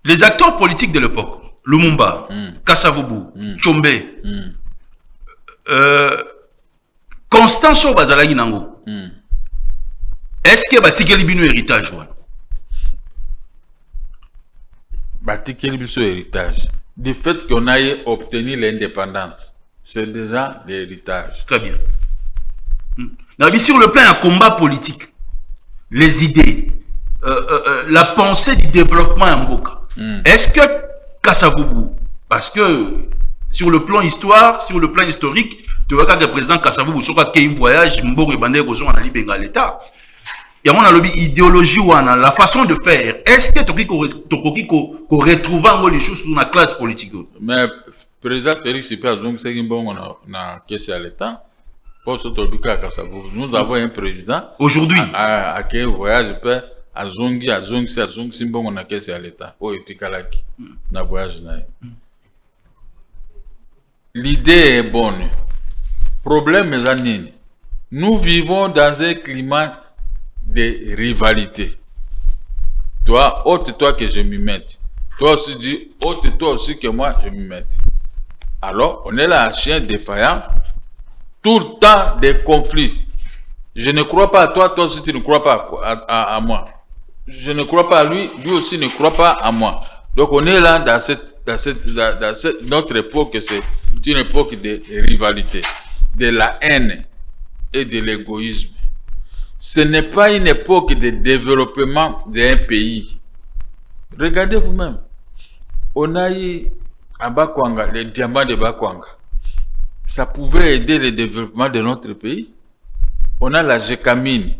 Les acteurs politiques de l'époque, Lumumba, Kasavubu, Tshombe, Constant Sow Bazalagi Nango, est-ce que Batikeli Bino héritage? Batikeli Bino héritage. Du fait qu'on a obtenu l'indépendance, c'est déjà l'héritage. Très bien. Sur le plan du combat politique, les idées, la pensée du développement en Mboka, est-ce que Kasavubu, parce que sur le plan histoire, sur le plan historique, tu vois que le président Kasavubu, sur qu'il voyage, Mboko et Bandé Gozo en Ali Bengal l'État, il y a une idéologie, la façon de faire, est-ce que tu retrouves les choses sur la classe politique? Mais le président Félix Super, donc c'est un bon à l'État. Nous avons un président aujourd'hui à quel voyage peut à Zongi Simbon on a caissé à l'État. Oh, Tikalaki, na voyage na. L'idée est bonne. Problème est anine. Nous vivons dans un climat de rivalité. Toi, ôte-toi que je m'y mette. Toi aussi dis, ôte-toi aussi que moi je m'y mette. Alors, on est là, un chien défaillant. Tout le temps des conflits. Je ne crois pas à toi, toi aussi tu ne crois pas à moi. Je ne crois pas à lui, lui aussi ne croit pas à moi. Donc on est là dans notre époque, c'est une époque de rivalité, de la haine et de l'égoïsme. Ce n'est pas une époque de développement d'un pays. Regardez vous-même. On a eu à Bakwanga, les diamants de Bakwanga. Ça pouvait aider le développement de notre pays. On a la Gécamine.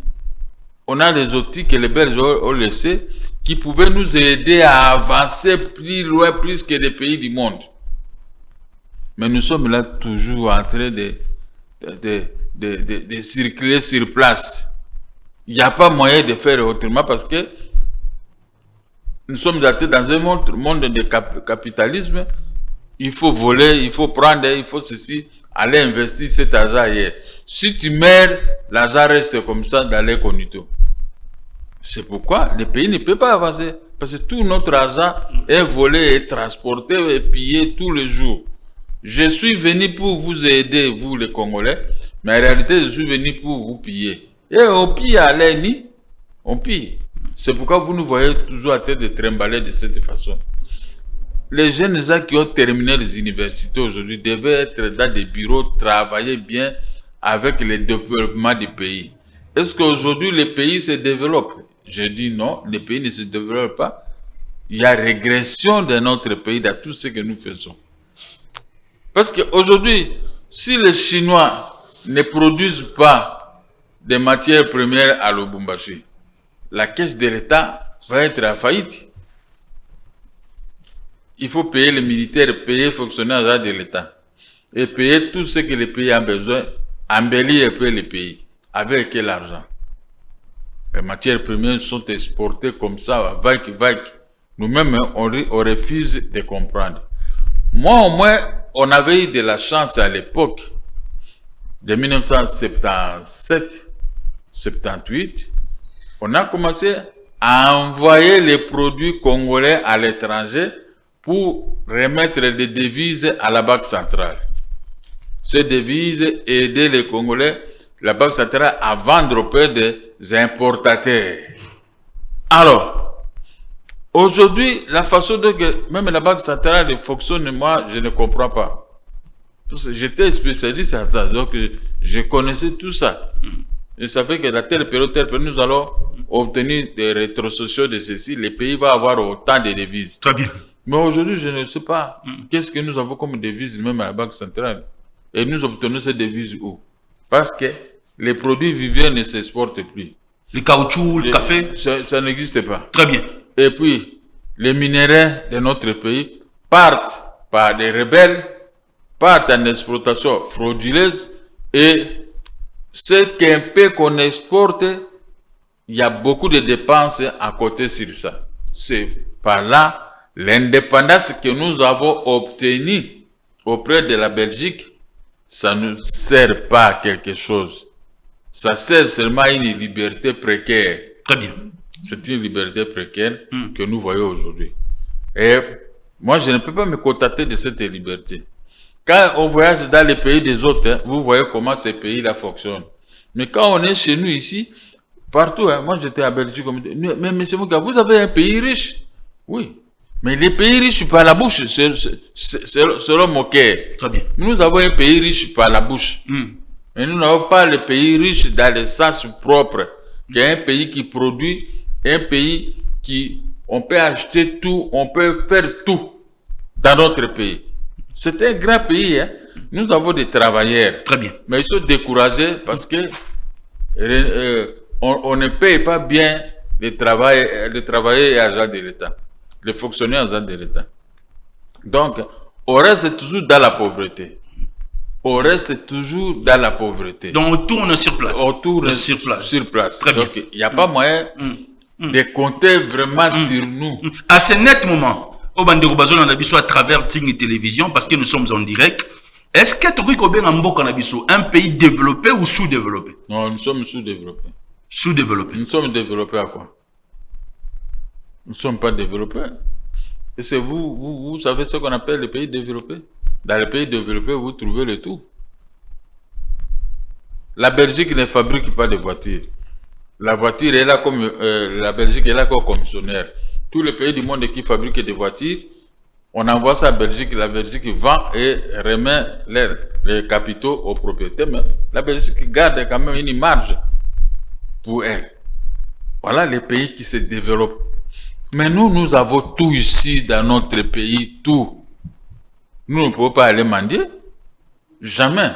On a les outils que les Belges ont laissés qui pouvaient nous aider à avancer plus loin, plus que les pays du monde. Mais nous sommes là toujours en train de circuler sur place. Il n'y a pas moyen de faire autrement parce que nous sommes dans un monde de capitalisme. Il faut voler, il faut prendre, il faut ceci, aller investir cet argent ailleurs. Si tu meurs, l'argent reste comme ça dans l'incognito. C'est pourquoi le pays ne peut pas avancer. Parce que tout notre argent est volé, est transporté et pillé tous les jours. Je suis venu pour vous aider, vous les Congolais, mais en réalité, je suis venu pour vous piller. Et on pille à l'ennemi, on pille. C'est pourquoi vous nous voyez toujours à tête de trimballer de cette façon. Les jeunes gens qui ont terminé les universités aujourd'hui devaient être dans des bureaux, travailler bien avec le développement du pays. Est-ce qu'aujourd'hui le pays se développe? Je dis non, le pays ne se développe pas. Il y a régression de notre pays dans tout ce que nous faisons. Parce qu'aujourd'hui, si les Chinois ne produisent pas des matières premières à Lubumbashi, la caisse de l'État va être en faillite. Il faut payer les militaires, payer les fonctionnaires de l'État et payer tout ce que le pays a besoin, embellir un peu le pays. Avec quel argent? Les matières premières sont exportées comme ça, vague. Nous-mêmes, on refuse de comprendre. Moi, au moins, on avait eu de la chance à l'époque de 1977-78. On a commencé à envoyer les produits congolais à l'étranger pour remettre des devises à la Banque centrale. Ces devises aidaient les Congolais, la Banque centrale, à vendre auprès des importateurs. Alors, aujourd'hui, la façon dont même la Banque centrale fonctionne, moi, je ne comprends pas. J'étais spécialiste à ça, donc je connaissais tout ça. Je savais que la telle période, nous allons obtenir des rétrocessions de ceci, le pays va avoir autant de devises. Très bien. Mais aujourd'hui, je ne sais pas. Qu'est-ce que nous avons comme devises, même à la Banque centrale? Et nous obtenons ces devises où? Parce que les produits vivants ne s'exportent plus. Le caoutchouc, le café? Ça n'existe pas. Très bien. Et puis, les minéraux de notre pays partent par des rebelles, partent en exploitation frauduleuse, et ce qu'un peu qu'on exporte, il y a beaucoup de dépenses à côté sur ça. C'est par là l'indépendance que nous avons obtenue auprès de la Belgique, ça ne sert pas à quelque chose. Ça sert seulement à une liberté précaire. Très bien. C'est une liberté précaire que nous voyons aujourd'hui. Et moi, je ne peux pas me contenter de cette liberté. Quand on voyage dans les pays des autres, hein, vous voyez comment ces pays-là fonctionnent. Mais quand on est chez nous ici, partout, hein, moi j'étais à Belgique, mais monsieur Mouka, vous avez un pays riche. Oui. Mais les pays riches par la bouche, selon mon cœur. Très bien. Nous avons un pays riche par la bouche. Mais nous n'avons pas le pays riche dans le sens propre, qui est un pays qui produit, un pays qui, on peut acheter tout, on peut faire tout dans notre pays. C'est un grand pays, hein. Nous avons des travailleurs. Très bien. Mais ils sont découragés parce que on ne paye pas bien les travailleurs et agents de l'État, les fonctionnaires agents de l'État. Donc, on reste toujours dans la pauvreté. On reste toujours dans la pauvreté. Donc, on tourne sur place. On tourne sur place. Sur place. Très bien. Donc, il n'y a pas moyen de compter vraiment sur nous. À ce net moment, au Bandeko Bazo, on a vu à travers Ting Télévision, parce que nous sommes en direct. Est-ce que tu as un pays développé ou sous-développé? Non, nous sommes sous-développés. Sous-développé. Nous sommes développés à quoi? Nous ne sommes pas développés. Et c'est vous savez ce qu'on appelle les pays développés? Dans les pays développés, vous trouvez le tout. La Belgique ne fabrique pas de voitures. La voiture est là comme la Belgique est là comme commissionnaire. Tous les pays du monde qui fabriquent des voitures, on envoie ça à Belgique, la Belgique vend et remet les capitaux aux propriétaires. Mais la Belgique garde quand même une marge pour elle. Voilà les pays qui se développent. Mais nous avons tout ici dans notre pays, tout. Nous ne pouvons pas aller mendier. Jamais.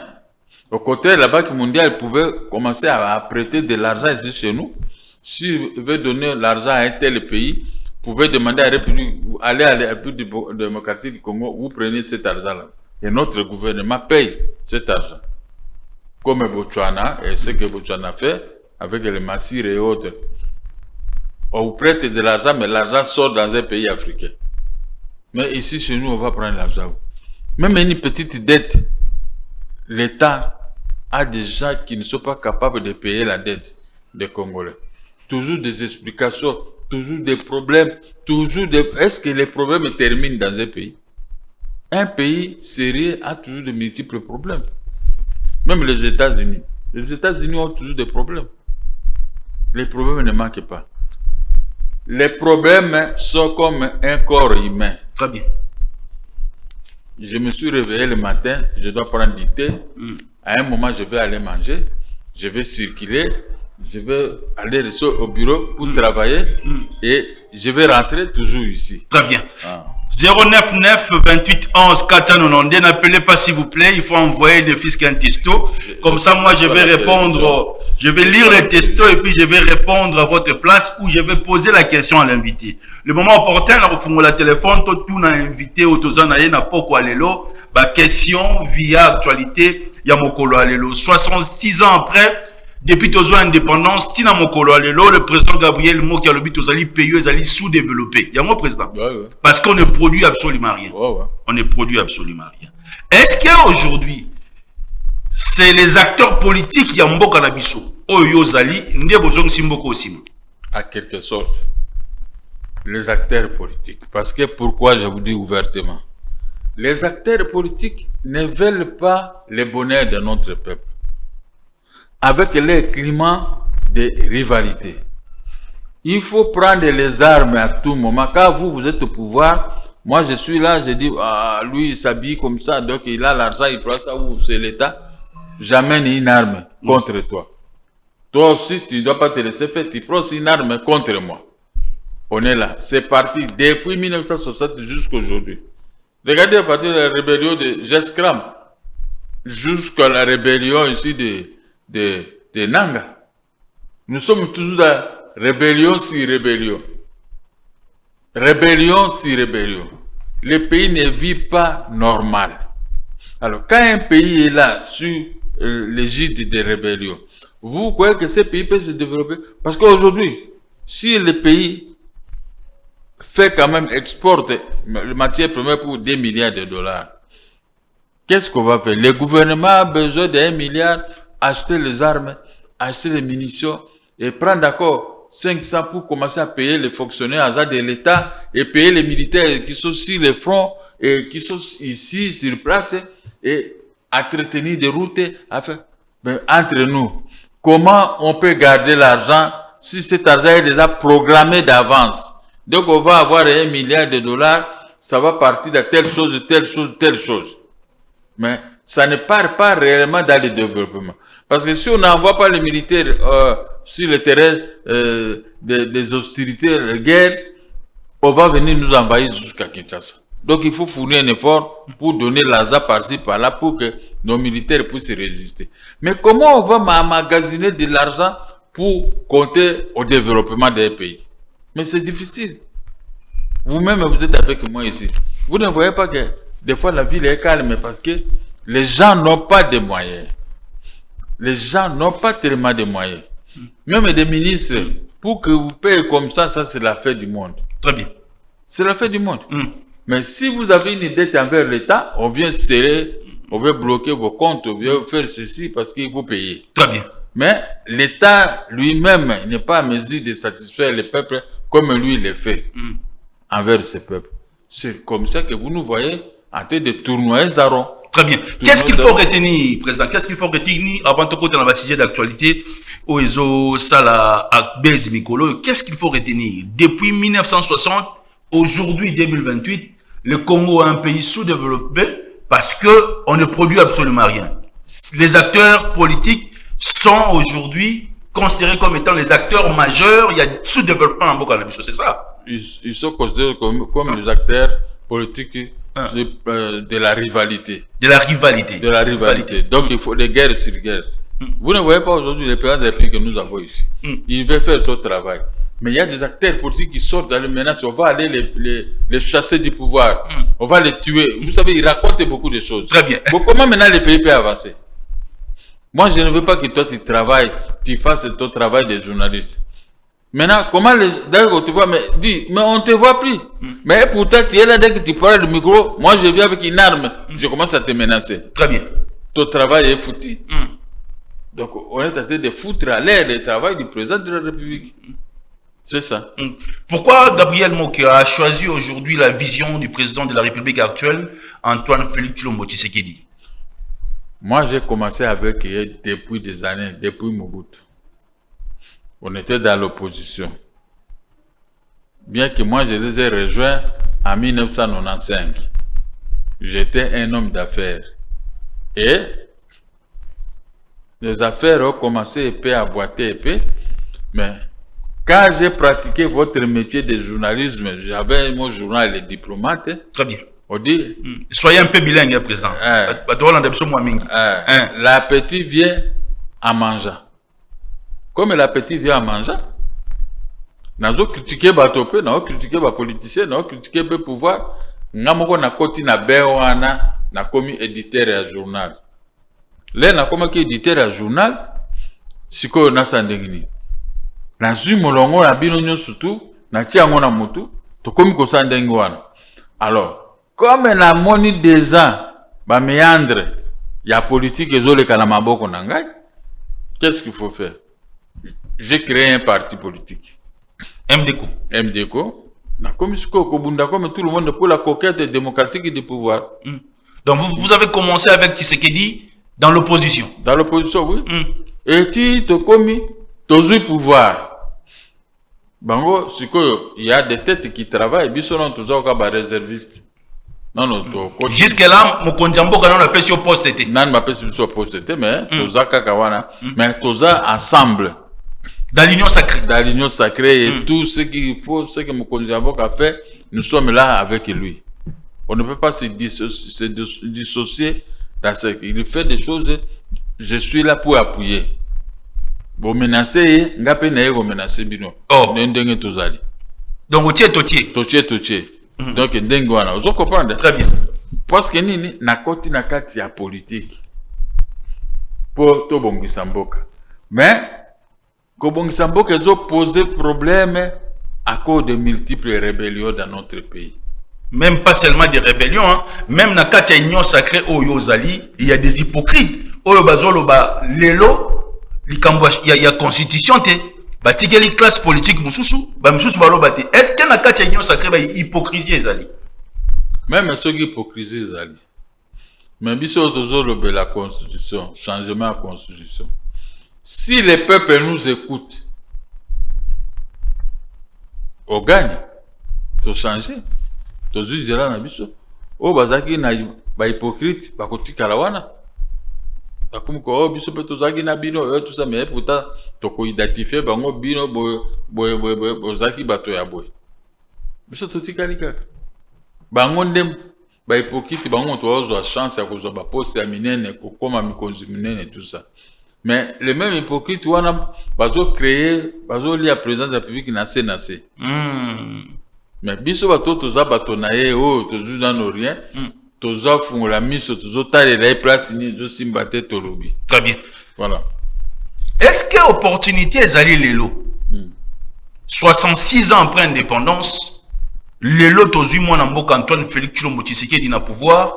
Au contraire, la Banque mondiale pouvait commencer à prêter de l'argent ici chez nous. S'il veut donner l'argent à un tel pays, pouvez demander à aller à la République démocratique du Congo, vous prenez cet argent-là. Et notre gouvernement paye cet argent. Comme Botswana, et ce que Botswana fait avec les Massir et autres. On vous prête de l'argent, mais l'argent sort dans un pays africain. Mais ici, chez nous, on va prendre l'argent. Même une petite dette, l'État a des gens qui ne sont pas capables de payer la dette des Congolais. Toujours des explications, toujours des problèmes, Est-ce que les problèmes terminent dans un pays? Un pays sérieux a toujours de multiples problèmes. Même les États-Unis. Les États-Unis ont toujours des problèmes. Les problèmes ne manquent pas. Les problèmes sont comme un corps humain. Très bien. Je me suis réveillé le matin, je dois prendre du thé. À un moment, je vais aller manger. Je vais circuler. Je vais aller au bureau pour travailler. Et je vais rentrer toujours ici. Très bien. 099 28 11 490. N'appelez pas s'il vous plaît. Il faut envoyer des fils qu'un testo. Comme ça, moi, je vais répondre. Je vais lire les testos et puis je vais répondre à votre place ou je vais poser la question à l'invité. Le moment opportun, là, vous la téléphone, tout n'a invité au tozanaye na poko alelo. Ba question via actualité ya mokolo alelo. 66 ans après, depuis tozo indépendance, tina mokolo alelo, le président Gabriel Moki a le but aux alliés payés, aux alliés sous-développés. Il y a mon président. Ouais. Parce qu'on ne produit absolument rien. Ouais. On ne produit absolument rien. Est-ce qu'aujourd'hui, c'est les acteurs politiques qui ont beaucoup d'habitude? À quelque sorte, les acteurs politiques. Parce que pourquoi je vous dis ouvertement? Les acteurs politiques ne veulent pas le bonheur de notre peuple. Avec le climat de rivalité. Il faut prendre les armes à tout moment. Quand vous êtes au pouvoir, moi je suis là, je dis, lui il s'habille comme ça, donc il a l'argent, il prend ça, ou c'est l'État. J'amène une arme contre toi. Toi aussi, tu ne dois pas te laisser faire, tu prends une arme contre moi. On est là. C'est parti depuis 1960 jusqu'à aujourd'hui. Regardez à partir de la rébellion de Geskram jusqu'à la rébellion ici de Nanga. Nous sommes toujours dans rébellion sur rébellion. Rébellion sur rébellion. Le pays ne vit pas normal. Alors, quand un pays est là sur l'égide des rébellions, vous croyez que ce pays peut se développer? Parce qu'aujourd'hui, si le pays fait quand même exporte la matière première pour 2 milliards de dollars, qu'est-ce qu'on va faire? Le gouvernement a besoin d'1 milliard, acheter les armes, acheter les munitions et prendre d'accord 500 pour commencer à payer les fonctionnaires agents de l'État et payer les militaires qui sont sur les fronts et qui sont ici sur place et entretenir des routes. Mais entre nous, comment on peut garder l'argent si cet argent est déjà programmé d'avance? Donc on va avoir $1 milliard, ça va partir de telle chose, telle chose, telle chose. Mais ça ne part pas réellement dans le développement. Parce que si on n'envoie pas les militaires sur le terrain des hostilités, de guerre, on va venir nous envahir jusqu'à Kinshasa. Donc il faut fournir un effort pour donner l'argent par-ci, par-là, pour que nos militaires puissent résister. Mais comment on va emmagasiner de l'argent pour compter au développement des pays? Mais c'est difficile. Vous-même, vous êtes avec moi ici. Vous ne voyez pas que des fois la ville est calme parce que les gens n'ont pas de moyens. Les gens n'ont pas tellement de moyens. Même des ministres, pour que vous payez comme ça, ça c'est la fête du monde. Très bien. C'est la fête du monde. Mais si vous avez une dette envers l'État, on vient serrer, on veut bloquer vos comptes, on vient faire ceci parce qu'il faut payer. Très bien. Mais l'État lui-même n'est pas à mesure de satisfaire le peuple comme lui le fait envers ce peuple. C'est comme ça que vous nous voyez en train de tournoyer Zaron. Très bien. Qu'est-ce qu'il faut retenir, Président? Qu'est-ce qu'il faut retenir avant de côté dans la sujet d'actualité au Ezo Sala Akbez Mikolo? Qu'est-ce qu'il faut retenir? Depuis 1960, aujourd'hui 2028, le Congo est un pays sous-développé parce que on ne produit absolument rien. Les acteurs politiques sont aujourd'hui considérés comme étant les acteurs majeurs. Il y a sous-développement en Bokanabi, c'est ça? Ils sont considérés comme les acteurs politiques de la rivalité. De la rivalité. De la rivalité. Donc il faut des guerres sur guerre. Vous ne voyez pas aujourd'hui les présidents des pays que nous avons ici. Ils veulent faire son travail. Mais il y a des acteurs politiques qui sortent dans les menaces. On va aller les chasser du pouvoir. On va les tuer. Vous savez, ils racontent beaucoup de choses. Très bien. Bon, comment maintenant les pays peuvent avancer? Moi, je ne veux pas que toi, tu travailles, tu fasses ton travail de journaliste. Maintenant, comment d'ailleurs, on te voit, mais dis, mais on ne te voit plus. Mais pourtant, tu es là, dès que tu parles du micro, moi, je viens avec une arme. Je commence à te menacer. Très bien. Ton travail est foutu. Donc, on est en train de foutre à l'air le travail du président de la République. C'est ça. Pourquoi Gabriel Moké a choisi aujourd'hui la vision du président de la République actuelle, Antoine Félix Tshilombo Tshisekedi? Moi, j'ai commencé avec eux depuis des années, depuis Mobutu. On était dans l'opposition. Bien que moi, je les ai rejoints en 1995. J'étais un homme d'affaires. Et les affaires ont commencé épais à boiter épais. Mais quand j'ai pratiqué votre métier de journalisme, j'avais mon journal Les Diplomates. Très bien. On dit, soyez un peu bilingue, hein, président. L'appétit vient en mangeant. Comme l'appétit vient en mangeant, nous avons critiqué les topé, nous avons critiqué les politiciens, nous avons critiqué le pouvoir. Nous avons côté na béwana, na commis éditeur à journal. Là, na comme éditeur à journal, si ko na sandengini. Na zu molongo na binonyo surtout, na tiango na mutu, to komi ko sandengwana. Alors, comme la monnaie des ans, ba méandre, il y a politique et zole kalamaboko nangai. Qu'est-ce qu'il faut faire? J'ai créé un parti politique. MDCO. MDCO. Na comme Kobunda comme tout le monde pour la conquête démocratique du pouvoir. Donc vous avez commencé avec Tshisekedi dans l'opposition. Dans l'opposition, oui. Et tu te commis, tu as pouvoir. Bango, il y a des têtes qui travaillent, ils sont toujours comme réservistes. Non, non, jusque-là, mon conjambo, quand on appelle sur poste, non, m'appelle sur poste, mais toza kakawana, mais toza ensemble. Dans l'union sacrée. Dans l'union sacrée et tout ce qu'il faut, ce que mon conjambo a fait, nous sommes là avec lui. On ne peut pas se dissocier dans ce qu'il fait des choses. Je suis là pour appuyer. Bon menacer, ngape na ego menacer bino. Oh. Ndenge tozali. Donc totier. Donc ndenge wana, vous comprenez? Très bien. Parce que nini na koti na kati ya politique. Pour to bongisa mboka. Mais ko bongisa mboka ezo poser problème à cause de multiples rébellions dans notre pays. Même pas seulement des rébellions, hein. Même na kati ya union sacrée Oyozali, il y a des hypocrites. Oyo bazolo ba lelo, il y a constitution te. batikeli classe politique mususu ba mususu baloba te. Est-ce que na kati ya union sacrée ba hypocrisie ezali? Même ceux qui hypocrisie ezali. Mais biso toujours la constitution, changement de constitution. Si les peuples nous écoutent, on gagne, to changer, to zuzira na biso. O bazaki na ba hypocrite, ba kotikala wana. Comme quoi, biso pe to zaki na bino, tout ça, mais pourtant, to ko identifier bango bino bozaki bato ya boy. Biso to tikali kaka. Bango ndem ba hypocrite bango to ozo chance ya kozwa ba poste ya minene ko koma mikonzi minene tout ça. Mais les mêmes hypocrites wana bazo créer bazo lia président de la République na CNC. Mais biso bato to za bato na ye o to zu dans rien. Toza fungola miso tozo tale la place ni zo simbate tolobi. Très bien. Voilà. Est-ce que opportunité ezali lelo? 66 ans après indépendance, lelo tozu mwana mboka Antoine Félix Tshilombo Tshisekedi na pouvoir,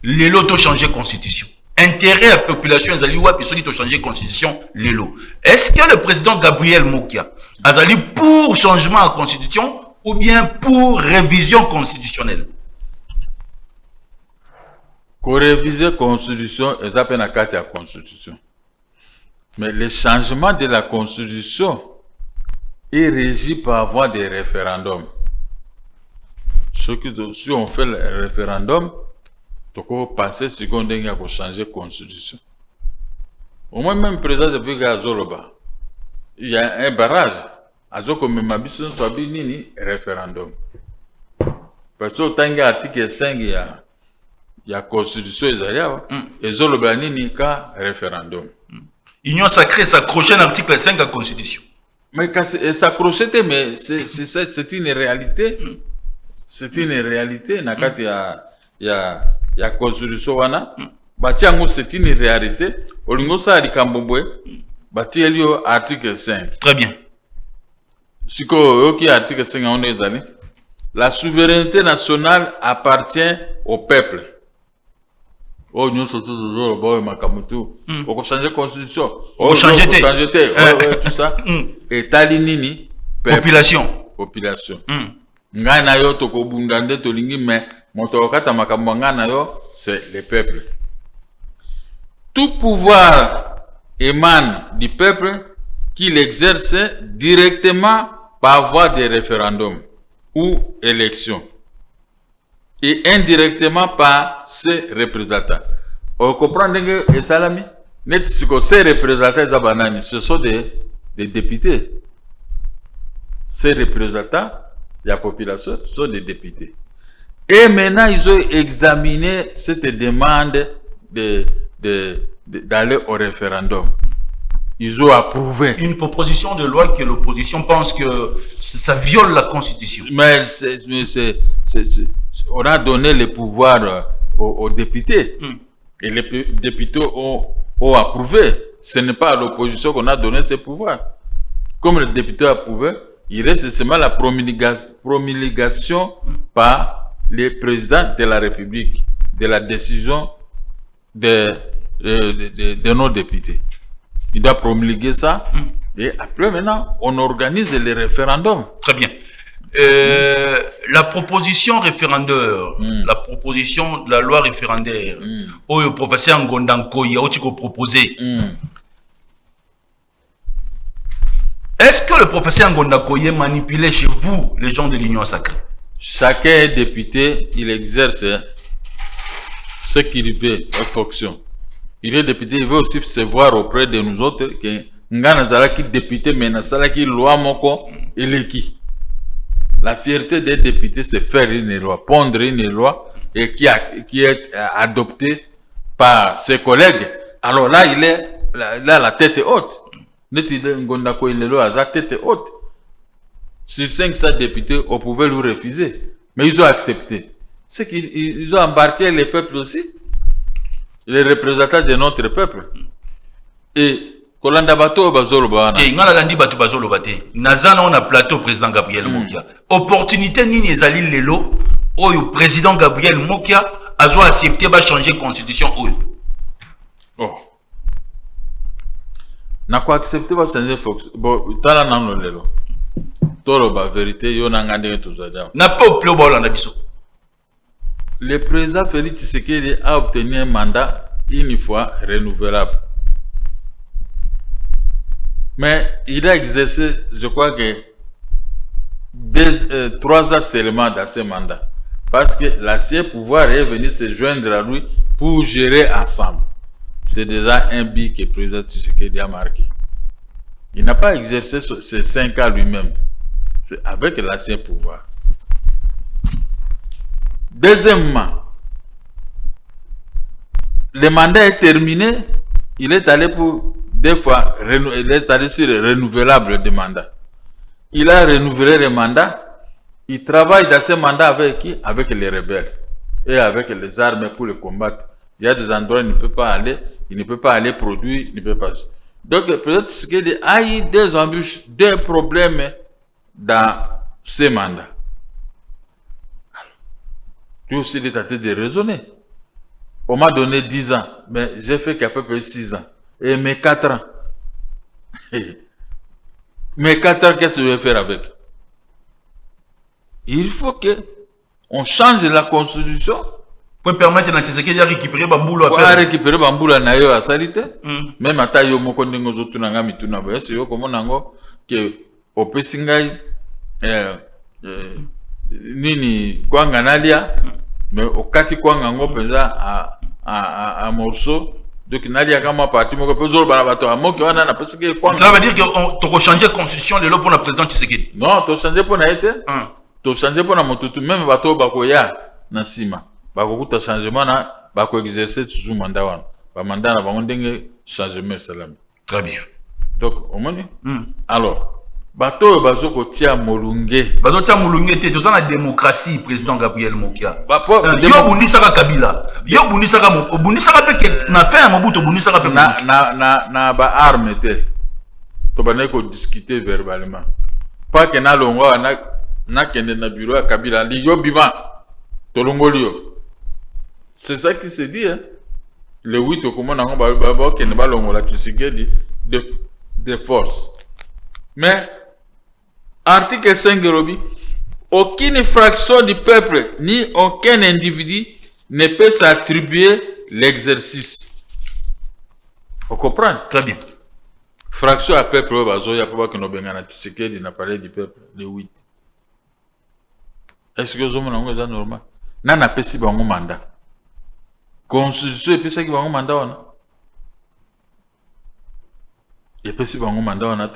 lelo to changer constitution. Intérêt à la population ezali wapi soki to changer constitution lelo. Est-ce que le président Gabriel Mokia azali pour changement à constitution ou bien pour révision constitutionnelle? Qu'on révise la constitution, et ça peut être la constitution. Mais le changement de la constitution est régi par voie des référendums. Si on fait le référendum, on peut passer seconde pour changer la constitution. Au moins, même le président de Azoloba, il y a un barrage. Azoko Memabison soit bien référendum. Parce que tant qu'il y a l'article 5, il y a constitution Isaïa, et Zolobani ni ka référendum. Union sacrée s'accroche à l'article 5 de la constitution. Mais s'accrocher, mais c'est une réalité. C'est une réalité. Nakati ya constitution wana. Batiango c'est une réalité. Olingo sa likambobwe. Bati elio article 5. Très bien. Siko yoki article 5 on est allé. La souveraineté nationale appartient au peuple. Oh, nous sommes toujours au bord de Makamutu. On peut changer la constitution. On peut changer tout ça. Et talinini. Population. Population. Ngana yo toko bundande tolingi mais motokata makambo ngana yo c'est le peuple. Tout pouvoir émane du peuple qui l'exerce directement par voie de référendum ou élection. Et indirectement par ses représentants. On comprend que Salami, ces représentants, ce sont des députés. Ces représentants de la population sont des députés. Et maintenant, ils ont examiné cette demande d'aller au référendum. Ils ont approuvé. Une proposition de loi que l'opposition pense que ça viole la Constitution. Mais on a donné le pouvoir aux députés. Et les députés ont approuvé. Ce n'est pas à l'opposition qu'on a donné ce pouvoir. Comme les députés ont approuvé, il reste seulement la promulgation par les présidents de la République de la décision de nos députés. Il doit promulguer ça. Et après, maintenant, on organise les référendums. Très bien. La proposition référendaire, la proposition de la loi référendaire, où le professeur Ngondanko y a aussi proposé. Est-ce que le professeur Ngondanko y est manipulé chez vous, les gens de l'Union sacrée? Chacun député, il exerce ce qu'il veut, sa fonction. Il est député, il veut aussi se voir auprès de nous autres que Ngana Zalaki député, mais Nasalaki loi moko eleki. La fierté des députés, c'est faire une loi, pondre une loi et qui est adoptée par ses collègues. Alors là, il a la tête haute. Il a la tête haute. Sur 500 députés, on pouvait lui refuser. Mais ils ont accepté. C'est qu'ils ont embarqué les peuples aussi. Les représentants de notre peuple. Et Kolanda bato bazoloba na. Ngala landi bato bazoloba te. Nazana on a plateau président Gabriel Mokia. Opportunité nini ezali lelo oyo président Gabriel Mokia azo accepter ba changer constitution oyo. Oh. n'a quoi accepté va changer fonction bon tala nan lelo tolo ba vérité yo na ngande to zaja na peuple bolanda biso. Le président Félix Tshisekedi a obtenu un mandat une fois renouvelable. Mais il a exercé, je crois que 3 ans seulement dans ce mandat. Parce que l'ancien pouvoir est venu se joindre à lui pour gérer ensemble. C'est déjà un but que le président Tshisekedi a marqué. Il n'a pas exercé ces 5 ans lui-même. C'est avec l'ancien pouvoir. Deuxièmement, le mandat est terminé, il est allé pour 2 fois, il est allé sur le renouvelable de mandat. Il a renouvelé le mandat, il travaille dans ce mandat avec qui? Avec les rebelles et avec les armes pour le combattre. Il y a des endroits où il ne peut pas aller, il ne peut pas aller produire, il ne peut pas. Donc le président Tshisekedi a eu des embûches, des problèmes dans ce mandat. Tu as aussi tenté de raisonner. On m'a donné 10 ans, mais j'ai fait qu'à peu près 6 ans. Et mes 4 ans. Mes 4 ans, qu'est-ce que je vais faire avec? Il faut que on change la constitution. Pour permettre à Tshisekedi de récupérer Bamboula. Pour récupérer Bamboula na yo à salité. Même à yo moko ndenge zotu na ngami tuna ba. Est-ce yo comment nango que opesingai nini kwanga nalia mais au kati kwanga ngo penza à morceau donc nalia kama parti moko pezo bana bato amoki wana na parce que kwanga ça veut dire que tu changer la constitution de l'eau pour le président Tshisekedi. Non, tu changer pour na été tu changer pour na motutu même bato bakoya na sima bakokuta changement na bako exercer toujours mandat wana ba mandat na bango ndenge changement salam. Très bien. Donc au moins alors bato bazo ko tia molunge bato tia molunge te toza na démocratie président Gabriel Mokia yo bundisaka Kabila yo bundisaka pe ke na fin Mobutu bundisaka pe na ba arme te to bana ko discuter verbalement pas que na longo na kende na bureau ya Kabila li yo bima to longoli yo c'est ça qui se dit hein le 8 au comment nango ba kende ba longola Tshisekedi de force mais article 5 Robi, aucune fraction du peuple ni aucun individu ne peut s'attribuer l'exercice. Vous comprenez? Très bien. Fraction à peuple, il n'y a pas que nous avons Tshisekedi n'a parlé du peuple, le 8. Est-ce que vous avez ça normal? N'a pas si bon mandat. Constitution et puis ça qui va un mandat. Il y a pas si bon mandat on a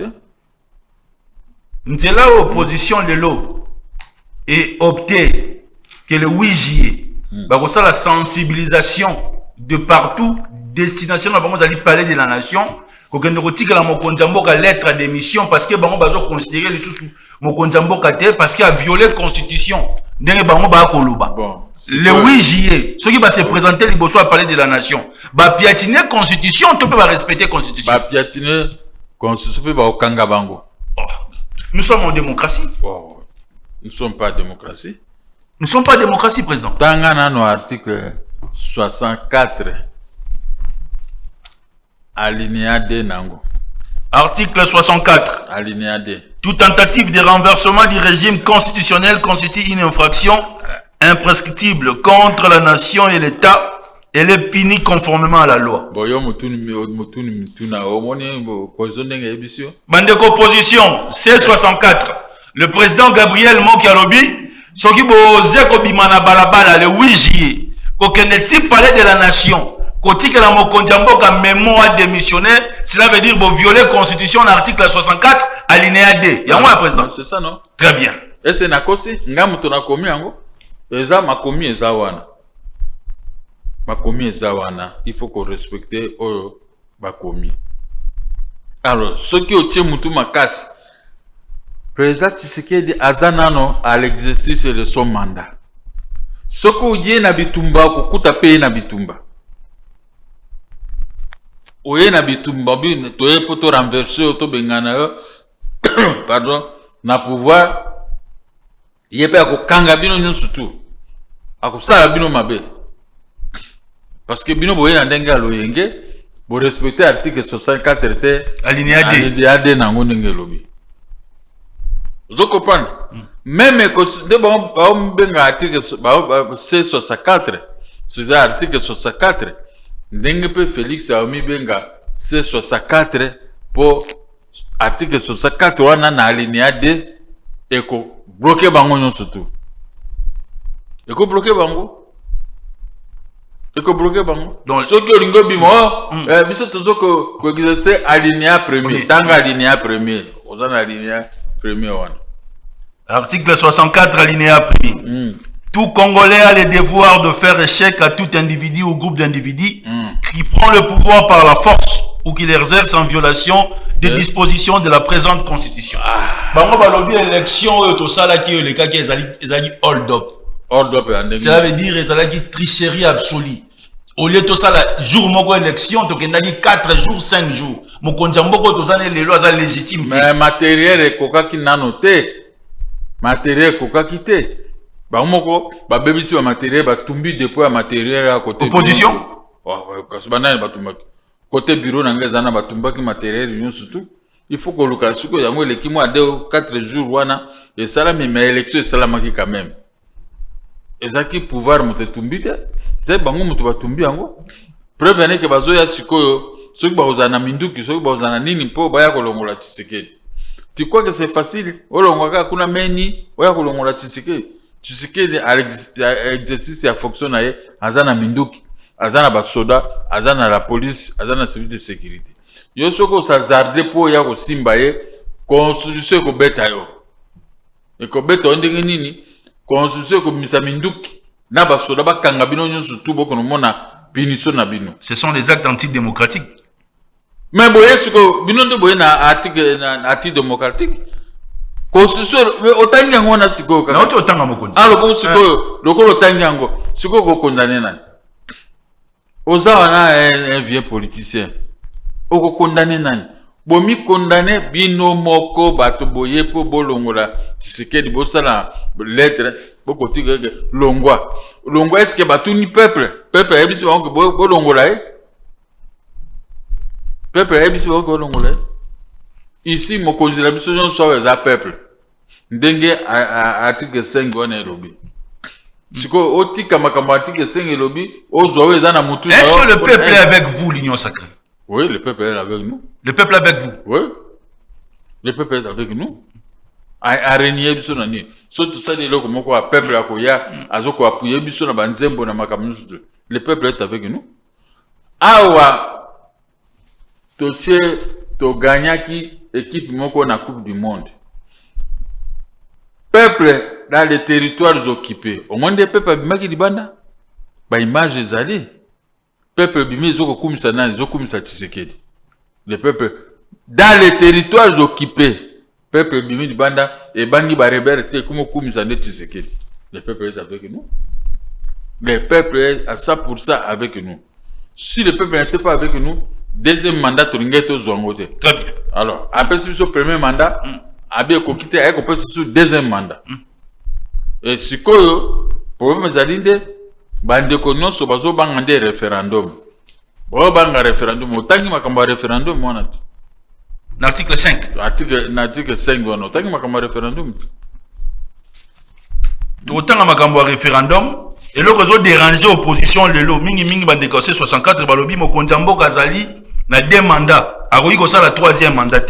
c'est là où l'opposition de l'eau est opté que le 8 juillet, ça la sensibilisation de partout, destination à aller parler de la nation, qu'on ne retire la Mokonjamboka lettre d'émission parce que bango bazo considérer les sous Mokonjamboka parce qu'il a violé la constitution. Le 8 juillet, ceux qui va se présenter les bossos à parler de la nation, va piétiner la constitution, tu peux pas respecter la constitution. Va piétiner la constitution, tu peux pas okanga bango. Nous sommes en démocratie. Oh, nous ne sommes pas en démocratie. Nous ne sommes pas en démocratie, président. Tangana no article 64 alinéa D nango. Article 64. Alinéa D. Toute tentative de renversement du régime constitutionnel constitue une infraction imprescriptible contre la nation et l'État. Elle est punie conformément à la loi. Bandeko opposition, C64. Le président Gabriel Mokialobi, ce qui le 8 juillet, qu'aucun type parler de la nation, côté que la Mokonjamboka mémoire démissionnaire, cela veut dire violer la constitution, l'article 64, alinéa D. Y'a moi, président. C'est ça, non? Très bien. Et c'est Nakosi, Ngamuto Nakomi, Ango, Eza Makomi Ezawana. Makomi Ezawana, il faut qu'on respecte Oyo Makomi. Alors, ce qui est au Mutu Makas, président Tshisekedi Azanano à l'exercice de son mandat. Ce qui est na bitumba, kukuta paye na bitumba. Oye na bitumba, toye poto renverser, oto bengana, pardon, na pouvoir, yepe ako kanga bino nyon surtout. Ako sala bino mabe. Parce que bino boye na ndenge aloyenge Pour respecter l'article 64 était alinéa D. Alinéa D nango ndenge lobby. Vous comprenez? Même que de bon benga article C64, c'est l'article 64. Ndenge pe Félix a mis benga C64 pour article 64 wana na alinéa D et ko bloquer bango nyonso tout. Et ko bloquer bango. Donc, ce que l'on bimo, biso toujours que exercer alinéa premier, tanga alinéa premier, aux alinéa premier one. Article 64 alinéa premier. Tout Congolais a le devoir de faire échec à tout individu ou groupe d'individus qui prend le pouvoir par la force ou qui l'exerce en violation des dispositions de la présente constitution. Bango balobi élection to sala ki le cas qui ezali hold up. Ça veut dire ezali tricherie absolue. Au lieu de ça, la jour moko élection, tu as dit 4 jours, 5 jours. Mon konjamboko to zane les lois légitimes. Mais matériel et coca qui n'a noté. Matériel coca qui té. Bah moko, bah baby si matériel, bah tumbi dépôt matériel à côté. Opposition. Oh, parce que bah tumba. Côté bureau n'angezana bah tumba qui matériel union surtout. Il faut que le cas suko yango le kimo a 4 jours wana et ça là mais élection ça là maki quand même. Ezaki pouvoir monter tumbi. C'est bango mutu batumbi yango. Preuve que bazo ya sikoyo soki bazana minduki soki bazana nini po baya kolongola Tshisekedi. Tu crois que c'est facile? Olongwaka kuna meni oya kolongola Tshisekedi. Tshisekedi exercice ya fonction na ye azana minduki, azana basoda, azana la police, azana service de sécurité. Yo soko sa zarde po ya ko simba ye constitution ko beta yo. E ko beta ndenge nini? Constitution ko misa minduki. Ce sont des actes antidémocratiques. Mais est-ce que bino de boye na article antidémocratique? Constitution autant yango na siko na auto tanga mokonzi. Alors bon siko lokolo tangango siko ko condamner na. Oza na un vieux politicien. Oko condamner nani? Bomi condamner bino moko bato boye po bolongola Tshisekedi bosala lettre boko tigege longwa. Longwa est-ce que batuni peuple ebisi bango bolongola peuple ebisi bango bolongola ici mokonzi la biso nyonso za peuple ndenge article 5 wana elobi siko otika makambo article 5 elobi ozwa eza na mutu. Est-ce que le peuple est avec vous, l'Union sacrée? Oui, le peuple est avec nous. Le peuple est avec vous? Oui. Le peuple est avec nous. A renier biso na ni. So tout ça de loko moko a peuple akoya azoko appuyer biso na banzembo na makambo. Le peuple est avec nous. Awa toche to gagnaki équipe moko na Coupe du Monde. Peuple dans les territoires occupés. Au moins des peuples bimaki libanda. Ba image ezali. Peuple bimi zoko kumisa nani zoko kumisa Tshisekedi. Le peuple dans les territoires occupés. Peuple bimi libanda et bangi ba rebelle te comme kumisa ne Tshisekedi. Le peuple est avec nous. Le peuple est à 100% avec nous. Si le peuple n'était pas avec nous, deuxième mandat toringeto zongote. Très bien. Alors, après ce premier mandat, abie ko quitter avec ko sur deuxième mandat. Et sikoyo problème zalinde bande ko nyonso bazo bangande référendum. Bo banga référendum otangi makambo référendum mona. L'article 5. L'article 5 wana otangi makambo référendum. Autant makambo référendum et le réseau déranger opposition lelo mingi bande ko 64 balobi mokonzi mboka zali na 2 mandats. Akoyi ko ça la 3e mandat.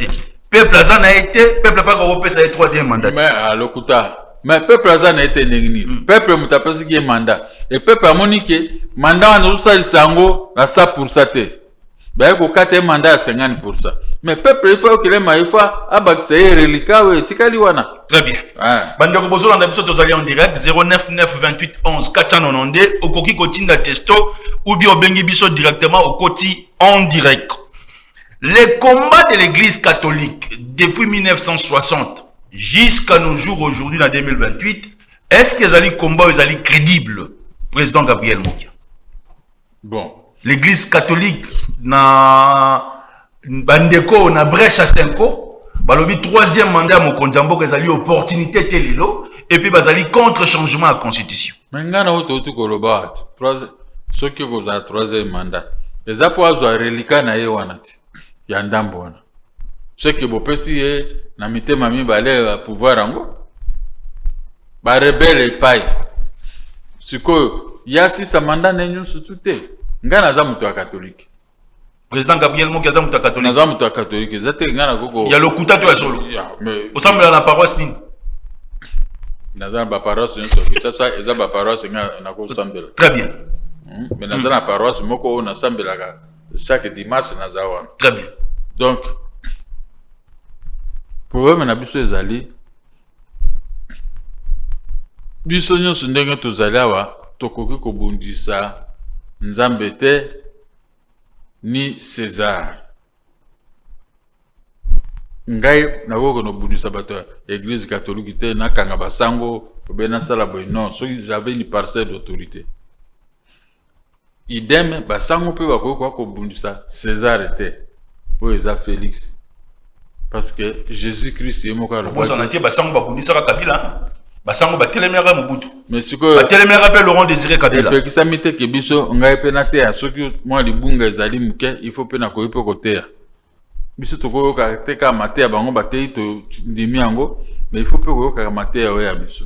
Peuple azana été peuple pas ko repesa le 3e mandat. Mais alokuta mais peuple azana été ningini. Peuple mutapasi ki mandat. Et peuple amonike mandat na usali sango na 100% te. Ba ko kate mandat à 50%. Mais peuple il faut que les maïfa abakse reliquat we tikali wana. Très bien. Bande ko bozo landa biso tozali en direct 099 28 11 492 okoki kotinda testo ou bien obengi biso directement au koti en direct. Les combats de l'église catholique depuis 1960 jusqu'à nos jours aujourd'hui en 2028, est-ce que les combats sont crédibles, président Gabriel Mokia? Bon. L'église catholique na bandeko na brèche à 5 ans, balobi 3e mandat mon konjambo que zali opportunité telelo et puis bazali contre changement à constitution. Mais ngana oto koloba ceux qui ont 3e mandat. eza po azwa relika na ye wana ti ya ndambo wana soki bopesi ye na mitema mibale ya pouvoir yango barebele epai sikoyo yasisa manda na nyonso tu te ngai naza moto ya katolike président Gabriel Moki aza moto ya katolike naza moto ya katolike eza te ngai nakoko ya lokuta to ya solo osambela na paroisse nini naza na baparoisse nyonso kinshasa eza baparoisse ngai nakosambela très bien mais naza na paroisse moko oyo nasambelaka chaque dimanche naza wana très bien donc problème na biso ezali biso nyonso ndenge tozali awa tokoki kobundisa nzambe te ni César ngai nakoki nobundisa bato ya église catholique te nakanga basango obe nasala boye non soki j'avais une parcelle d'autorité idem basango mpe bakoki kobundisa César te oyo eza Félix parce que Jésus-Christ ye moko alobaki na tie basango babundisaka Kabila basango batelemaka Mobutu mais sikoyo batelemaka pe Laurent Désiré Kabila epekisami te ke biso ngai mpe nateya soki mwa libunga ezali moke il faut mpe nakoki mpe koteya biso tokoyoka te kaka mateya bango bateyi tondimi yango mais il faut mpe koyokaka mateya oyo ya biso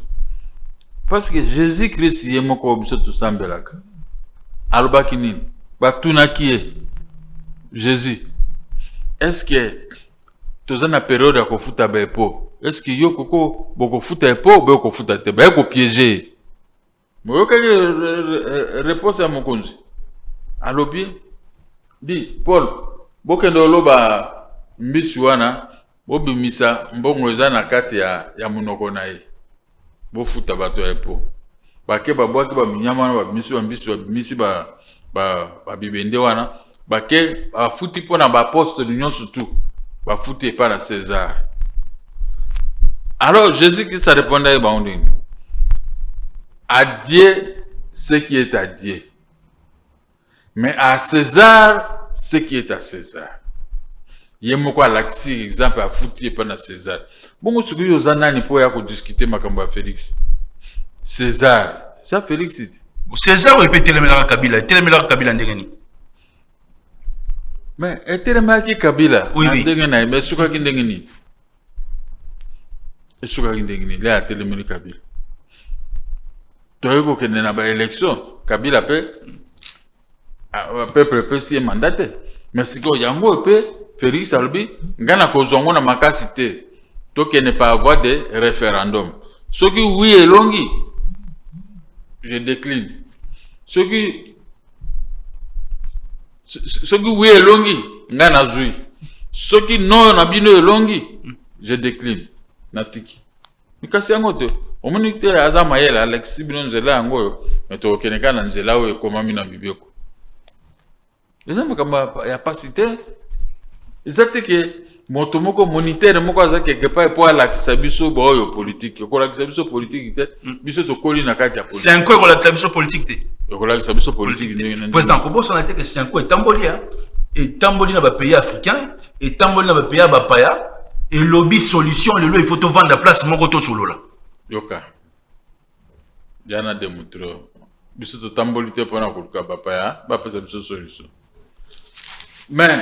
parce que Jésus-Christ ye moko oyo biso tosambelaka alobaki nini batunaki ye Jésus est-ce que toza na période ya kofuta baepo est-ce que yo koko bokofuta epo bokofuta te baye kopiéger moyokaki réponse ya mokonzi alobi di Paul bokende oloba mbisi wana bobimisa mbongo eza na kati ya monoko na ye bofuta bato ya epo bake babwaki baminyama wana babimisi bambisi babimisi babibende wana bake bafuti mpo na baapostole nyonso tu bafuti epa na César. Alors Jésus-Christ a répondu à Baounding. À Dieu ce qui est à Dieu, mais à César ce qui est à César. Il y a beaucoup l'axi exemple à foutre pas na César. Bon, ce que vous en avez pour y discuter makamba Félix. César, ça Félix. César il peut téléméla Kabila, téléméla Kabila ndengeni. Mais téléméla qui Kabila, oui. Ndengena, mais ce que ndengeni. Ce que ndengeni, là téléméla Kabila. Toyeko kende na ba élection, Kabila peuple peut s'y mandater. Mais si ko yango peut Félix Albi, ngana ko zongo na makasi te. To que ne pas avoir de référendum. Ce qui oui est longi, je décline. Ce qui oui est longi, ngana zui. Ce qui non na bino est longi, je décline. Natiki. Mikasi yango te. Omonite azama yela Alexis bino nzela yango meto keneka na nzela o ekomami na bibioko. Ezama kama ya pasite ezate ke moto moko moniteur moko aza quelque part pour alakisa biso boyo politique ko lakisa biso politique te biso to koli na kati ya politique. C'est un quoi ko lakisa biso politique te. Ko lakisa biso politique ndenge. Président Kobosa na te que c'est un quoi tamboli hein et tamboli na ba pays africain et tamboli na ba pays ba paya et lobby solution le il faut to vendre la place moko to solo là. Yoka. Yana demutro. Biso to tamboli te pona koluka bapaya, bapesa biso solution. Mais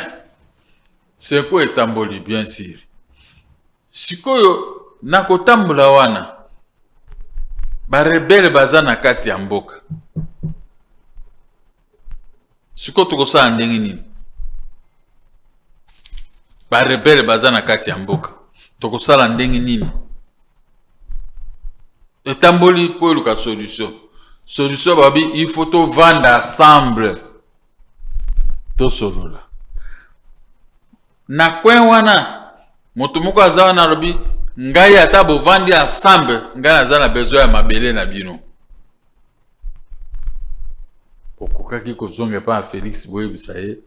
c'est quoi tamboli bien sûr. Sikoyo nako tambola wana. Ba rebelle bazana kati ya mboka. Siko tukosa ndenge nini? Ba rebelle bazana kati ya mboka. Tokosala ndenge nini? Et tamboli pour le solution. Solution babi, il faut tout vendre ensemble. Tout solo là. Na kwen wana, moto moko azawa na robi, ngai ata bo vandi ensemble, ngai nazana besoin ya mabele na bino. Okokaki ko zonge pa Félix boye bisaye,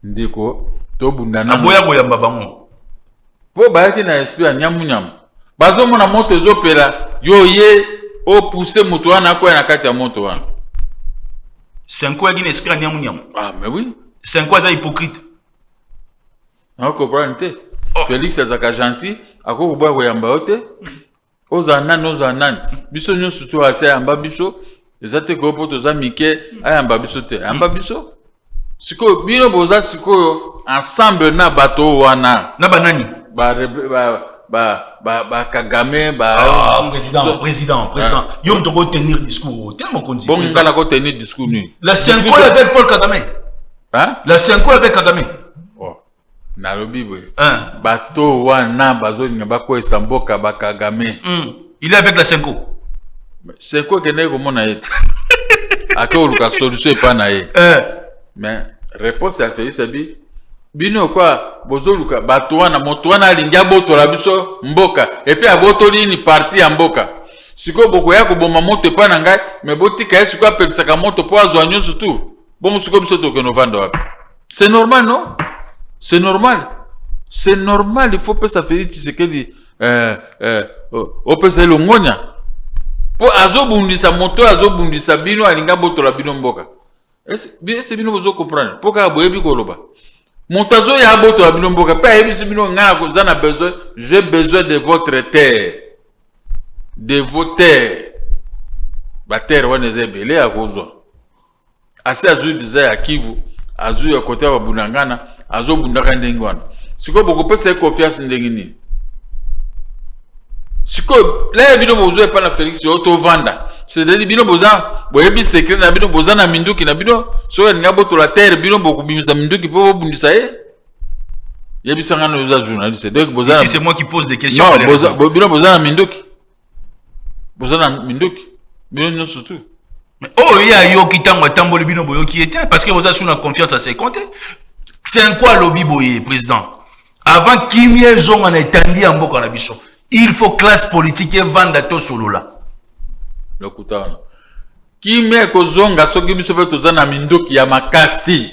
ndeko to bundana. Aboya koyamba bango. Po bayaki na esprit ya nyamu. Bazo mona moto ezopela yo ye o pousser moto wana ko na kati ya moto wana. C'est un quoi qui n'esprit nyamu. Ah mais oui, c'est un quoi ça hypocrite. On comprend te. Félix azaka gentil, akoko boya ko yamba ote. Ozanan. Biso nyo surtout asa yamba biso, ezate ko poto za mike ayamba biso te. Yamba biso. Siko bino boza siko ensemble na bato wana. Na banani. Kagame président. Yo mtoko tenir discours. Tellement qu'on dit. Bon ngala ko tenir discours ni. La 5 ans avec Paul Kagame. Hein? La 5 ans avec Kagame. Oh. Na lobi boy. Bato wana bazo ngaba ko esamboka ba Kagame. Il est avec la 5 ans. C'est quoi que n'est comme on a été. À quoi le cas solution pas naé. Mais réponse à Félix Abi. Bino quoi bozo luka bato wana moto wana alingia boto la biso mboka et puis aboto ni parti mboka. Siko boko ya ko boma moto pa na ngai mais botika yesu ko apelisa moto po azwanyo surtout. Bon siko biso to ke no vando wapi. C'est normal non? C'est normal. C'est normal, il faut pas ça faire Tshisekedi o pesa le ngonya. Po azobundisa moto azobundisa bino alinga boto la bino mboka. Est-ce bino bozo comprendre? Pourquoi boyebi koloba? Montazo ya boto la bino mboka. Pa yebi si bino ngana ko zana besoin, j'ai besoin de votre terre. De vos terres. Ba terre wana ezebele ya kozwa. Asi azu diza ya Kivu, azu ya kote ya bunangana, azobundaka ndenge wana. Siko boko pesa confiance ndenge ni. Siko là bino bozo pa na Félix auto vanda. C'est-à-dire bino boza boyebi secret na bino boza na minduki na bino so nga boto la terre bino boku bimisa minduki po bundisa ye. Yebi sanga no za journaliste. Donc boza ici c'est moi qui pose des questions. Non, bino boza na minduki. Boza na minduki. Bino no surtout. Mais oh il y a yo kitango tamboli bino boyo qui était parce que vous avez sous la confiance à ses comptes. C'est un quoi lobby boye président. Avant Kimie Zong en étendit en boka na biso. Il faut classe politique et vendre to solo là. Le kutana. Kimie ko zonga soki biso pe tozana mindoki ya makasi.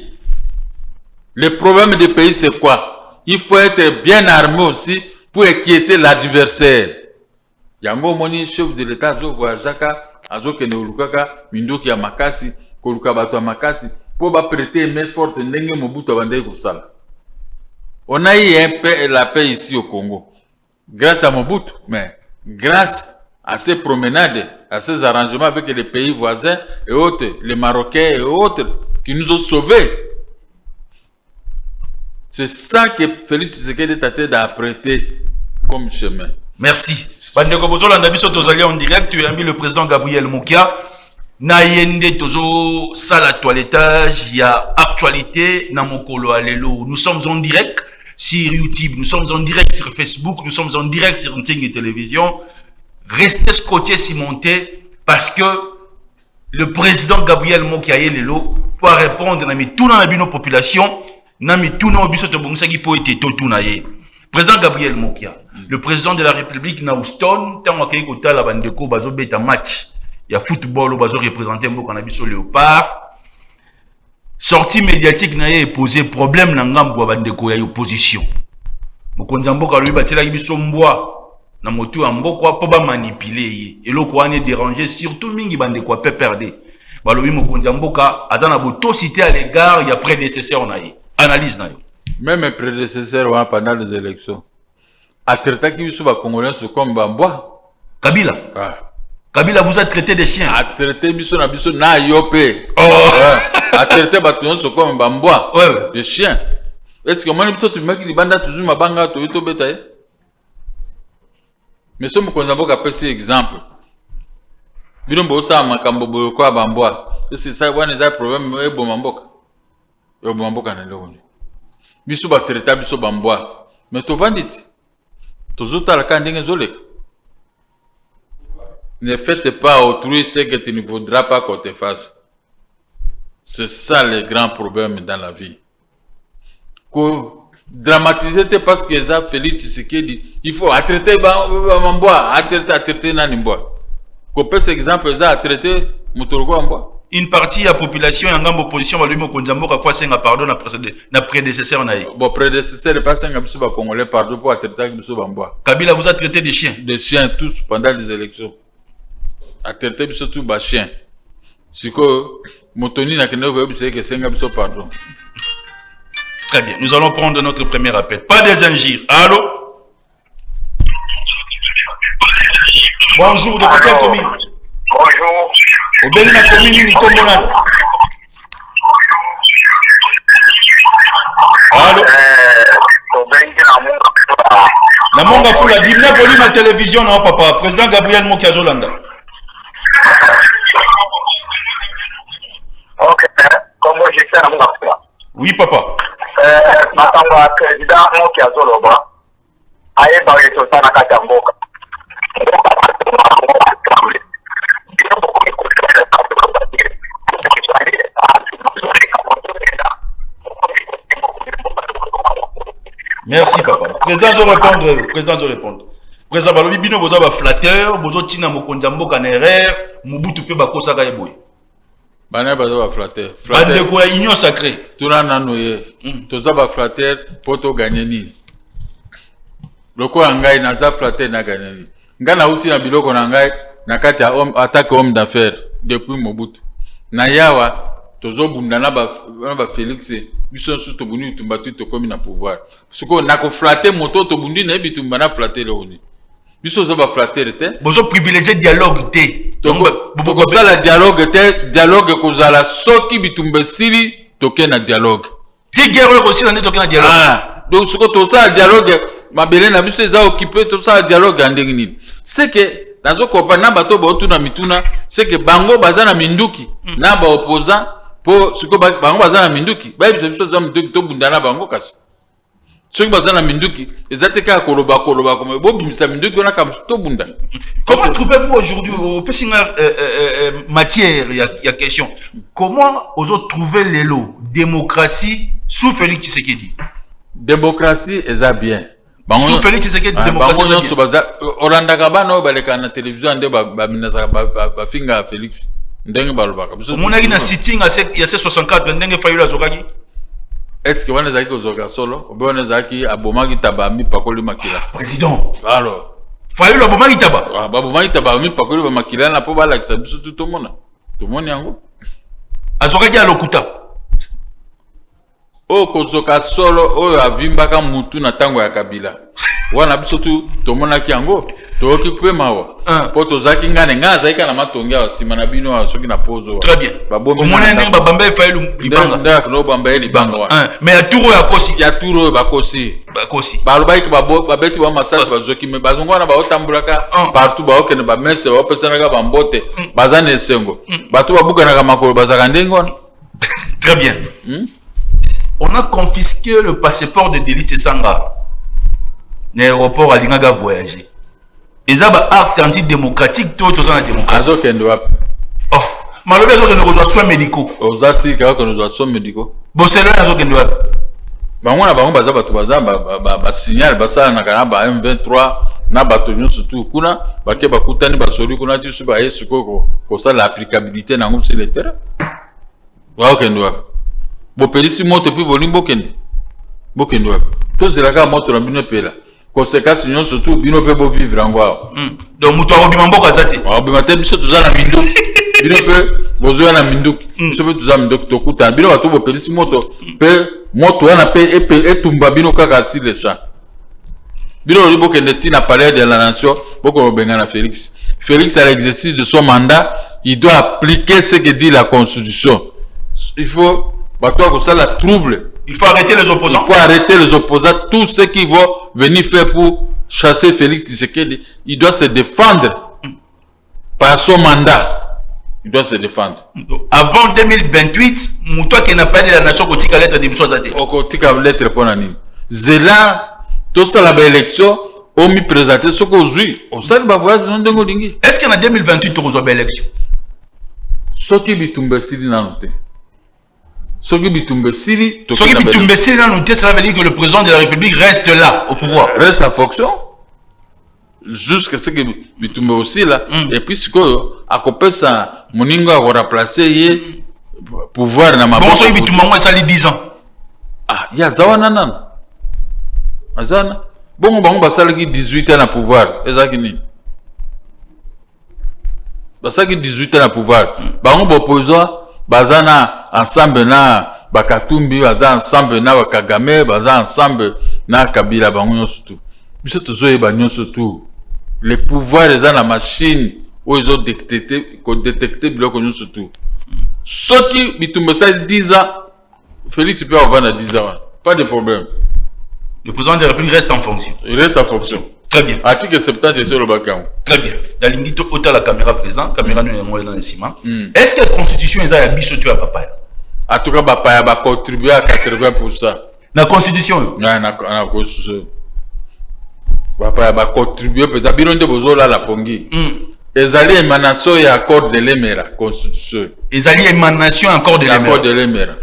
Le problème du pays c'est quoi? Il faut être bien armé aussi pour inquiéter l'adversaire. Yango moni chef de l'état zo voyagaka azo kene ulukaka mindoki ya makasi ko luka bato ya makasi pour ba prêter main forte ndenge Mobutu abandai kusala. On a eu la paix ici au Congo. Grâce à Mobutu, mais grâce à ces promenades, à ces arrangements avec les pays voisins et autres, les Marocains et autres, qui nous ont sauvés. C'est ça que Félix Tshisekedi est en train d'apprêter comme chemin. Merci. Bandeko bozola ndabiso tozali en direct, tu as mis le président Gabriel Mokia. Nayende tozo sala toilettage, il y a actualité na mokolo alelo. Nous sommes en direct sur YouTube, nous sommes en direct sur Facebook, nous sommes en direct sur Ntingi Télévision. Restez scotchés cimentés parce que le président Gabriel Mokia Lelo pour répondre na mi tout dans la bino population, na mi tout dans biso to bongisa ki po ete to tout na ye. Président Gabriel Mokia, le président de la République na Houston, tant akei kota la bandeko bazo beta match. Il y a football bazo représenter mo kana biso Léopard. Sortie médiatique na ye posé problème na ngambo bandeko ya opposition. Mokonza mboka lui batela biso mbwa na motu ya mboko po ba manipuler ye. Eloko wane déranger surtout mingi bandeko PPRD. Balobi mokonza mboka azana boto cité à l'égard il y a prédécesseur na ye. Analyse na yo. Même prédécesseur pendant les élections. A traité qui biso ba congolais comme bambwa. Kabila. Ah. Kabila vous a traité des chiens. A traité biso na yopé. Oh. A traité batuon comme bambwa. Ouais. Des chiens. Est-ce que moi biso tu maki libanda toujours mabanga to yoto beta. Mais ce mokonza mboka pesi exemple. Bino bosa makambo boyo kwa bambwa. C'est ça wana za problème e bo mamboka. Yo bo mamboka na lelo. Biso ba traité biso bambwa. Mais to vandit. Tozuta la kandenge zoleka. Ne faites pas autrui ce que tu ne voudras pas qu'on te fasse. C'est ça le grand problème dans la vie. Dramatiser parce que ça Félix Tshisekedi, il faut traiter Bamboa, traiter Nanimboa. Qu'on peut cet exemple ça traiter Mutorgo Mboa. Une partie de la population en gambo opposition va lui mokonza mboka fois senga pardon na prédécesseur na ye. Bon prédécesseur pas senga biso ba congolais pardon pour traiter biso Bamboa. Kabila vous a traité des chiens. Des chiens tous pendant les élections. A traité biso tout ba chien. Siko motoni na kende ko biso que senga biso pardon. Très bien, nous allons prendre notre premier appel. Pas des injures. Allô? Bonjour, de quelle commune? Bonjour. Au Bénin, la commune, Nicomonan. Allô? La monga fula dimna volume à télévision non papa. Président Gabriel Mokiazolanda. Ok, comme moi j'étais à monga fula. Oui papa. Matamba président Mokiazoloba. Aye bawe to sana kata mboka. Merci papa. Président zo répondre, président zo répondre. Président balobi bino boza ba flatteur, bozo tina mokonza mboka na erreur, mubutu pe bakosa ka eboy. Bana bazo ba flatteur. Bande ko union sacrée. Tuna nanu ye. Toza ba flatteur poto gagner ni. Loko ngai na za flatteur na gagner ni. Ngana uti na biloko na ngai na kati ya attaque homme d'affaires depuis Mobutu. Na yawa tozo bunda na ba Félix biso surtout buni tumbatu to komi na pouvoir. Suko na ko flatter moto to bundi na bitumba na flatter le oni. Biso za ba flatter te. Bozo privilégier dialogue te. Boko sala dialogue te, dialogue ko zala soki bitumba sili toke na dialogue. Si guerre aussi na toke na dialogue. Ah, donc suko to sala dialogue mabele na biso za occupé to sala dialogue andingi nini. C'est que nazo kopa na bato ba otuna mituna, c'est que bango bazana minduki na ba opposant po suko bango bazana minduki ba biso za minduki to bundana bango kasi soki bazana minduki ezateka koloba comme bo bimisa minduki na kam to bunda. Comment trouvez-vous aujourd'hui au pessinga matière il y a question comment vous trouver l'élo démocratie sous Félix Tshisekedi? Démocratie est bien. Sous Félix Tshisekedi démocratie. Bango nyonso baza Orlando Kabano baleka na télévision ande ba minasa ba finga Félix. Ndenge balobaka monaki na sitting ya C64 ndenge fayula zokaki. Est-ce que wana zaki ozoka solo obe wana zaki abomaki taba mi pakoli makila président alors fayula abomaki taba abomaki taba mi pakoli ba makila na po balakisa biso tout mona to moni yango azokaki alokuta o kozoka solo oyo avimbaka mutu na tango ya Kabila wana biso to monaki yango toki kupe mawa po tozaki ngane ngaza ika na matongi ya sima na bino asoki na pozo très bien omona ndenge babamba fayulu libanga ndak no bamba libanga wana mais ya turo ya bakosi balobaki babeti ba massage bazoki me bazongo na baotambulaka partout baokene ba messe bapesanaka bambote bazana esengo bato babukanaka makolo bazaka ndenge wana. Très bien. On a confisqué le passeport de Délice Sanga. L'aéroport à Lingaga voyager. Et ça, c'est un acte antidémocratique, tout dans la démocratie. Oh, malheureusement, nous avons besoin de soins médicaux. Aux assis, nous avons besoin de soins médicaux. Bon, c'est là, nous avons besoin de signal, M23, na batonyo surtout kuna bake bakutani basoli kuna ti su baye siko ko ça l'applicabilité na ngum sur le terrain. Wa okendwa. Bo pelisi moto pi bolimbo kende. Bokendwa. To zelaka moto na bino pela. Conséquence nyon surtout bino pe bo vivre ngwa. Donc muto abima mboka zate. Abima te biso tuzana mindu. Bino pe bozo na mindu. Biso pe tuzana mindu to kuta. Bino bato bo pelisi moto pe moto wana pe etumba bino kaka sur le champ. Bino libo kende ti na palais de la nation boko bengana Félix. Félix à l'exercice de son mandat, il doit appliquer ce que dit la constitution. Il faut la trouble. Il faut arrêter les opposants. Il faut arrêter les opposants. Tous ceux qui vont venir faire pour chasser Félix Tshisekedi, il doit se défendre par son mandat. Il doit se défendre. Avant 2028, Moutoua qui n'a pas dit la nation kotika lettre de Moussouazate. Kotika lettre pour l'année. Zéla, tout ça la élection, on m'y présenté ce qu'on joue. On sait que voyage non de Ngolingi. Est-ce qu'en 2028 tu reçois l'élection? Ce qui bitumbe sili na noté. Ce qui bitumbe sili, ce qui bitumbe sili na noté, ça veut dire que le président de la République reste là au pouvoir. Reste en fonction. Jusqu'à ce que bitumbe aussi là. Et puis ce que à côté ça, moningo a remplacé pouvoir na ma. Bon, ce qui bitumbe moi ça les 10 ans. Ah, ya zawana nan. Azana. Bon, bango basala ki 18 ans na pouvoir. Ezaki ni. Basala ki 18 ans na pouvoir. Bango opposant bazana ensemble na Bakatumbi, baza ensemble na Kagame, baza ensemble na Kabila bango nyonso tout. Biso tozoye ba nyonso tout. Les pouvoirs eza na machine où ils ont détecté biloko nyonso tout. Soki bitumba ça 10 ans, Félix peut avoir 10 ans. Pas de problème. Le président de la République reste en fonction. Il reste en fonction. Très bien. Article 70 sur le Bakam. Très bien. La ligne dit autant la caméra présent, caméra nous est dans le ciment. Est-ce que la constitution est à biso à papa? En tout cas, papa va contribuer à 80%. La constitution. Non, la constitution. Papa va contribuer peut-être. Biron de bozo là la pongi. Ezali émanation et accord de l'Emera constitution. Ezali émanation accord de l'Emera. Accord de l'Emera.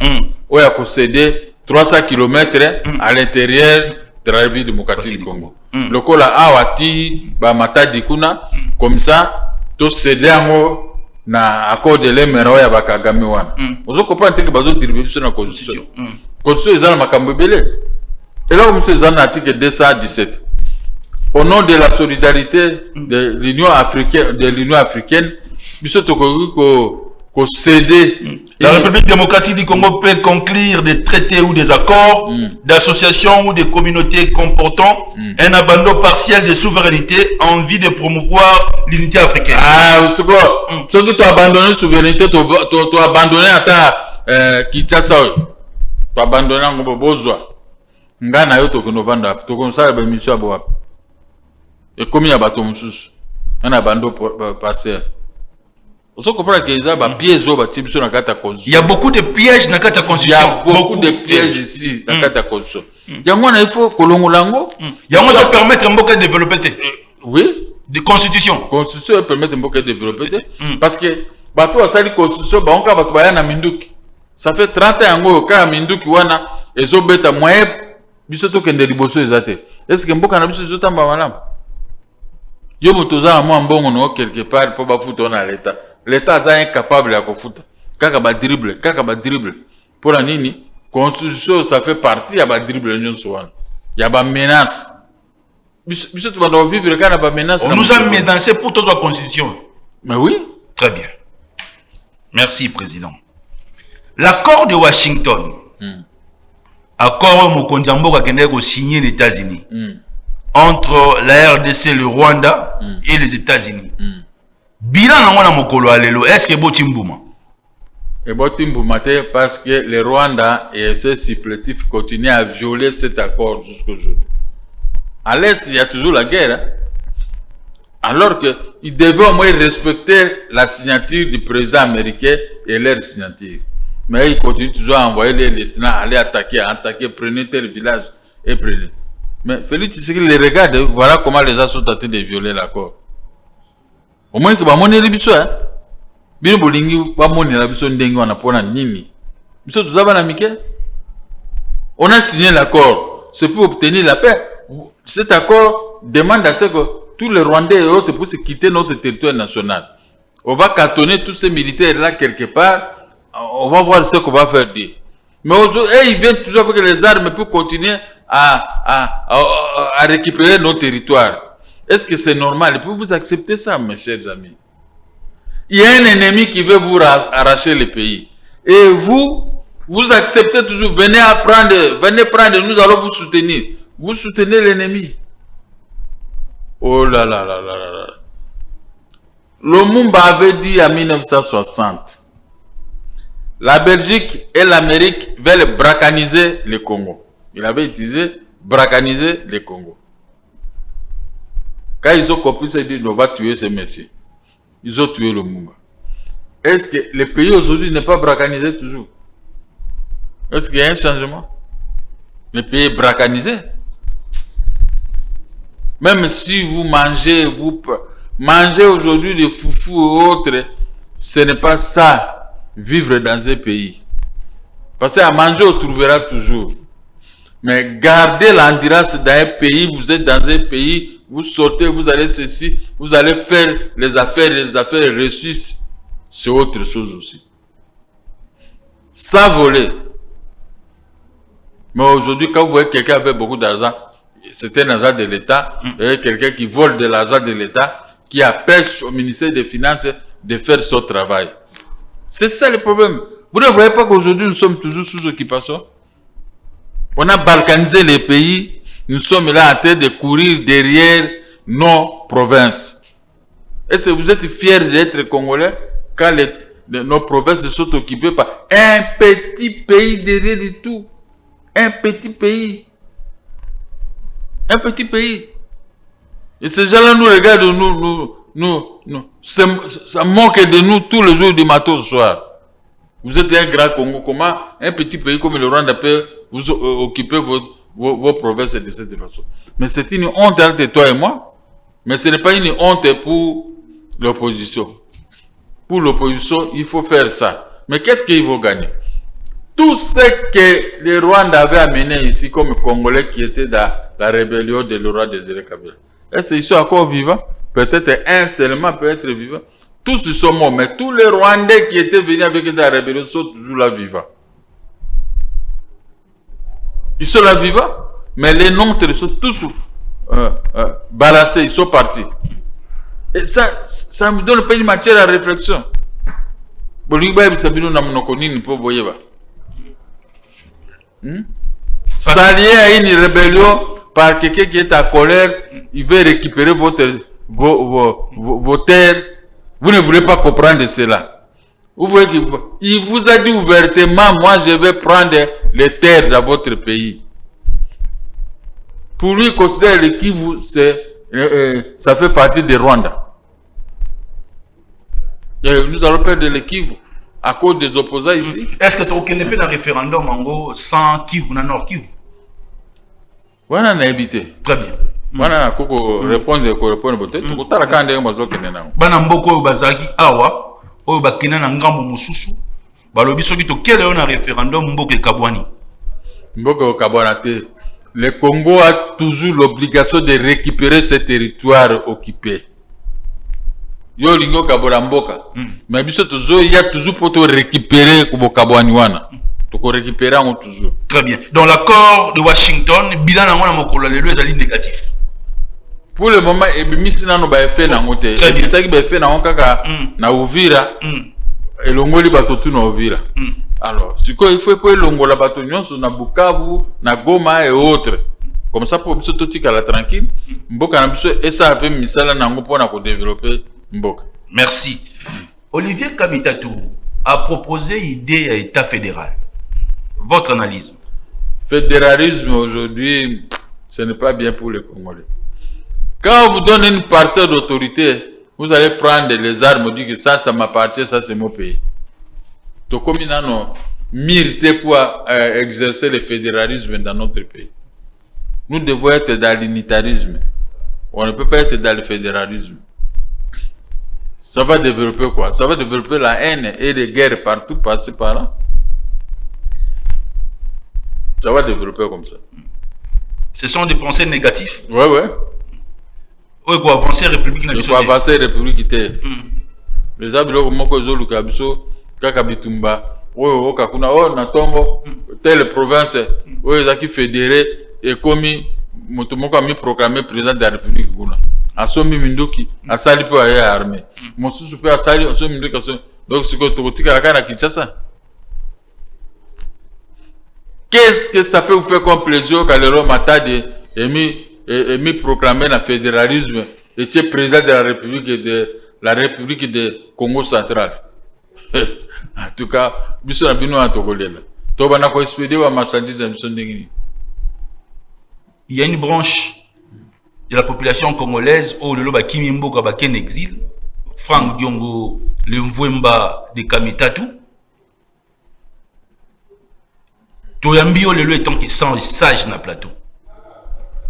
Où il a concédé 300 km à l'intérieur de la République démocratique du Congo. Le col a awati ba matadi kuna comme ça to cédé en na accord de l'Emera ya bakagame wana. Ozo comprendre que bazo diriger sur la constitution. Constitution ezala makambo belé. Et là comme c'est dans l'article 217. Au nom de la solidarité de l'Union africaine, biso tokoki ko céder. La République démocratique du Congo peut conclure des traités ou des accords d'association ou de communautés comportant un abandon partiel de souveraineté en vue de promouvoir l'unité africaine. Ah, ce que tu as abandonné la souveraineté, tu as abandonné à ta Kinshasa. Tu as abandonné à Ngobozwa. Ngana yo tokonovanda, tokonsala ba mission abo. Et comme il y a bateau moussous, un abandon partiel. On se comprend qu'il y a des pièges au bâtiment sur la carte à constitution. Il y a beaucoup de pièges dans la carte à constitution. Il y a beaucoup de pièges ici dans la carte à constitution. Il y a un il faut que l'on lango. Il y a un qui permettre un peu de développer. Oui. De constitution. Constitution permet un peu de développer. Parce que bateau a sali constitution, on va battre na Minduki. Ça fait 30 ans quand Minduki wana ezo beta moyen biso to kende liboso ezate. Est-ce que mboka na biso ezo tamba malamu? Yo motoza moi mbongo no quelque part pour ba foutre na l'état. L'état est incapable de foutre. Kaka ba dribble. Pour la nini, constitution ça fait partie ya ba dribble nyon soan. Ya ba menace. Biso tu vas vivre quand na ba menace. On nous a menacé pour toute la constitution. Mais oui. Très bien. Merci président. L'accord de Washington. Accord Mokondjambo a signé les États-Unis. Entre la RDC, le Rwanda et les États-Unis. Bilan na mokolo alelo, est-ce que Botimbouma? Et Botimbouma parce que le Rwanda et ses supplétifs continuent à violer cet accord jusqu'aujourd'hui. À l'Est, il y a toujours la guerre. Hein? Alors qu'ils devaient au moins respecter la signature du président américain et leur signature. Mais ils continuent toujours à envoyer les lieutenants aller attaquer, prenez tel village et prenez. Mais Félix Tshisekedi les regarde, voilà comment les gens sont en train de violer l'accord. Au moins que ba moni libiso hein. Bino bolingi ba moni la biso ndengi wana pona nini. Biso tuzaba na mike. On a signé l'accord, c'est pour obtenir la paix. Cet accord demande à ce que tous les Rwandais et autres puissent quitter notre territoire national. On va cantonner tous ces militaires là quelque part. On va voir ce qu'on va faire dire. Mais aujourd'hui, ils viennent toujours avec les armes pour continuer à récupérer nos territoires. Est-ce que c'est normal? Pouvez vous accepter ça, mes chers amis? Il y a un ennemi qui veut vous arracher le pays. Et vous acceptez toujours, venez prendre, nous allons vous soutenir. Vous soutenez l'ennemi. Oh là là là là là. Lumumba avait dit en 1960, la Belgique et l'Amérique veulent bracaniser le Congo. Il avait utilisé bracaniser le Congo. Quand ils ont compris, ils ont dit, on va tuer ces messieurs. Ils ont tué Lumumba. Est-ce que le pays aujourd'hui n'est pas bracanisé toujours? Est-ce qu'il y a un changement? Le pays est bracanisé. Même si vous mangez aujourd'hui des foufous ou autres, ce n'est pas ça, vivre dans un pays. Parce qu'à manger, on trouvera toujours. Mais gardez l'endurance dans un pays, vous êtes dans un pays, vous sortez, vous allez ceci, vous allez faire les affaires réussissent. C'est autre chose aussi. Sans voler. Mais aujourd'hui, quand vous voyez quelqu'un avec beaucoup d'argent, c'est un agent de l'État, et quelqu'un qui vole de l'argent de l'État, qui empêche au ministère des Finances de faire son travail. C'est ça le problème. Vous ne voyez pas qu'aujourd'hui, nous sommes toujours sous occupation? On a balkanisé les pays, nous sommes là en train de courir derrière nos provinces. Est-ce que vous êtes fiers d'être Congolais quand nos provinces sont occupées par un petit pays derrière du tout? Un petit pays. Un petit pays. Et ces gens-là nous regardent, ça moque de nous tous les jours du matin au soir. Vous êtes un grand Congo, comment un petit pays comme le Rwanda peut vous occuper vos provinces de cette façon? Mais c'est une honte entre toi et moi, mais ce n'est pas une honte pour l'opposition. Pour l'opposition, il faut faire ça. Mais qu'est-ce qu'il faut gagner? Tout ce que le Rwanda avait amené ici comme Congolais qui étaient dans la rébellion de Laurent Désiré Kabila. Est-ce qu'ils sont encore vivants? Peut-être un seulement peut être vivant. Tous ils sont morts, mais tous les Rwandais qui étaient venus avec la rébellion sont toujours là vivants. Ils sont là vivants, mais les nôtres sont tous balancés, ils sont partis. Et ça me donne pas une matière à réflexion. Ça lié à une rébellion par quelqu'un qui est en colère, il veut récupérer vos terres. Vous ne voulez pas comprendre cela. Vous voyez qu'il vous a dit ouvertement, moi je vais prendre les terres dans votre pays. Pour lui, considérer le Kivu, ça fait partie de Rwanda. Et nous allons perdre le Kivu à cause des opposants ici. Est-ce que tu as aucun épée dans le référendum en gros sans Kivu, dans Nord Kivu? Oui, on a habité. Très bien. Bana koko répondre peut-être tu kutala kande mazo kenena bana mboko bazaki awa oyo bakena na ngambo mususu balobi soki to kele on a référendum mboko kabwani te. Le Congo a toujours l'obligation de récupérer ces territoires occupés. Yo lingo kabora mboka mais biso toujours il y a toujours pour te récupérer ko kabwani wana. Récupérer toujours. Très bien. Dans l'accord de Washington, bilan na mokolo lelo ezali négatif. Pour le moment, ebimisi nano ba effet na ngote. Ça qui ba effet na kaka na Uvira. Et longoli batotu na Uvira. Alors, il faut que longola bato nyonso na Bukavu, na Goma et autres. Comme ça pour biso totika la tranquille. Mboka na biso esa pe misala na ngo pona ko développer mboka. Merci. Olivier Kamitatu a proposé l'idée à État fédéral. Votre analyse? Fédéralisme aujourd'hui, ce n'est pas bien pour les Congolais. Quand on vous donne une parcelle d'autorité, vous allez prendre les armes, dire que ça m'appartient, ça c'est mon pays. Donc comme il y a une mérité pour exercer le fédéralisme dans notre pays. Nous devons être dans l'unitarisme. On ne peut pas être dans le fédéralisme. Ça va développer quoi? Ça va développer la haine et les guerres partout, passer par là. Ça va développer comme ça. Ce sont des pensées négatives. Ouais. Oui, pour avancer la République. Il faut avancer la République. Les amis, moko zolu kabiso, kaka bitumba, kakuna, natongo, telle province, zaki fédéré, et commis, motomoko a mis proclamé président de la République. Asomi Mindoki, asali po aye armée. Mosusu pe asali, asomi Mindoki, donc c'est que tu la kana Kinshasa. Qu'est-ce que ça peut vous faire comme plaisir quand le Rome ait mis proclamé le fédéralisme et tu es président de la République de Congo central? En tout cas, il y a une branche de la population congolaise où le loba Kimimbo Kabaken exil, Franck Diongo, le Mvouemba de Kamitatu. Toyambio le étant qui sage dans le plateau.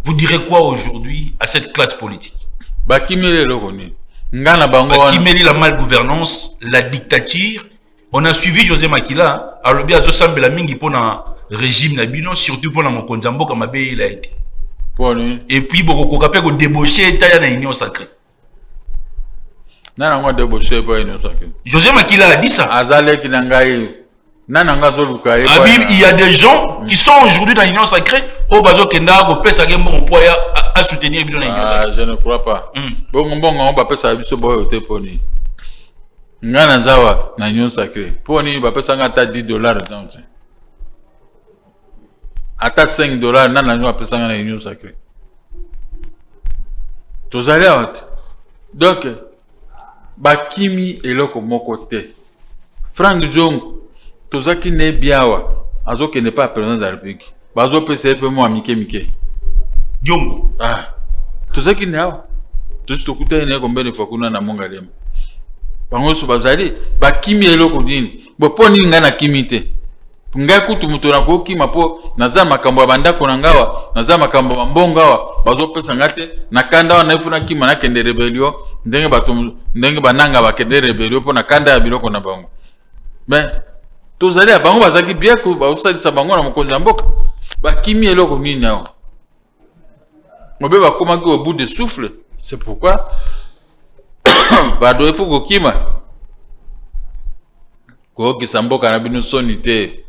Vous direz quoi aujourd'hui à cette classe politique? Bakimeli la malgouvernance, la dictature. On a suivi José Makila, à l'objet de Sambela Mingi pour un régime nabino, surtout pour la Mokonzambo comme a il a été. Et puis, beaucoup de débauché dans l'Union sacrée. José Makila a dit ça. Il y a des gens qui sont aujourd'hui dans l'Union sacrée au bazo kenda au pesa gembo pour à soutenir l'Union sacrée. Je ne crois pas. Bon on va pesa biso boy ote poni. Ngana zawa na Union sacrée. Poni ba pesa ngata $10 donc. Ata $5 nana nyo pesa ngana Union sacrée. Tozali out. Donc bakimi eloko moko te. Frank Jong Tozaki ne biawa, azo qui n'est pas président de la République. bazo pesa pe mo mike. Diongo. Ah. Tout ça qui n'est pas. Tout ce que tu as combien de fois qu'on a mongalem. Bango so bazali ba kimi eloko nini. Bo poni ngana kimite. Ngai kutu muto na ko kima po naza makambo ya bandako na ngawa, naza makambo ya mbongawa, bazo pesa ngate na kanda wa naifuna kima na kende rebellion, ndenge bananga ba kende rebellion po na kanda ya biloko na bango. Ben tozali ya bango bazaki bien ko ba usalisa bango na mokonzi ya mboka. Ba kimi eloko nini awo. Mobe ba komaki au bout de souffle. C'est pourquoi bado ifo ko kima. Ko kisamboka na bino sonité.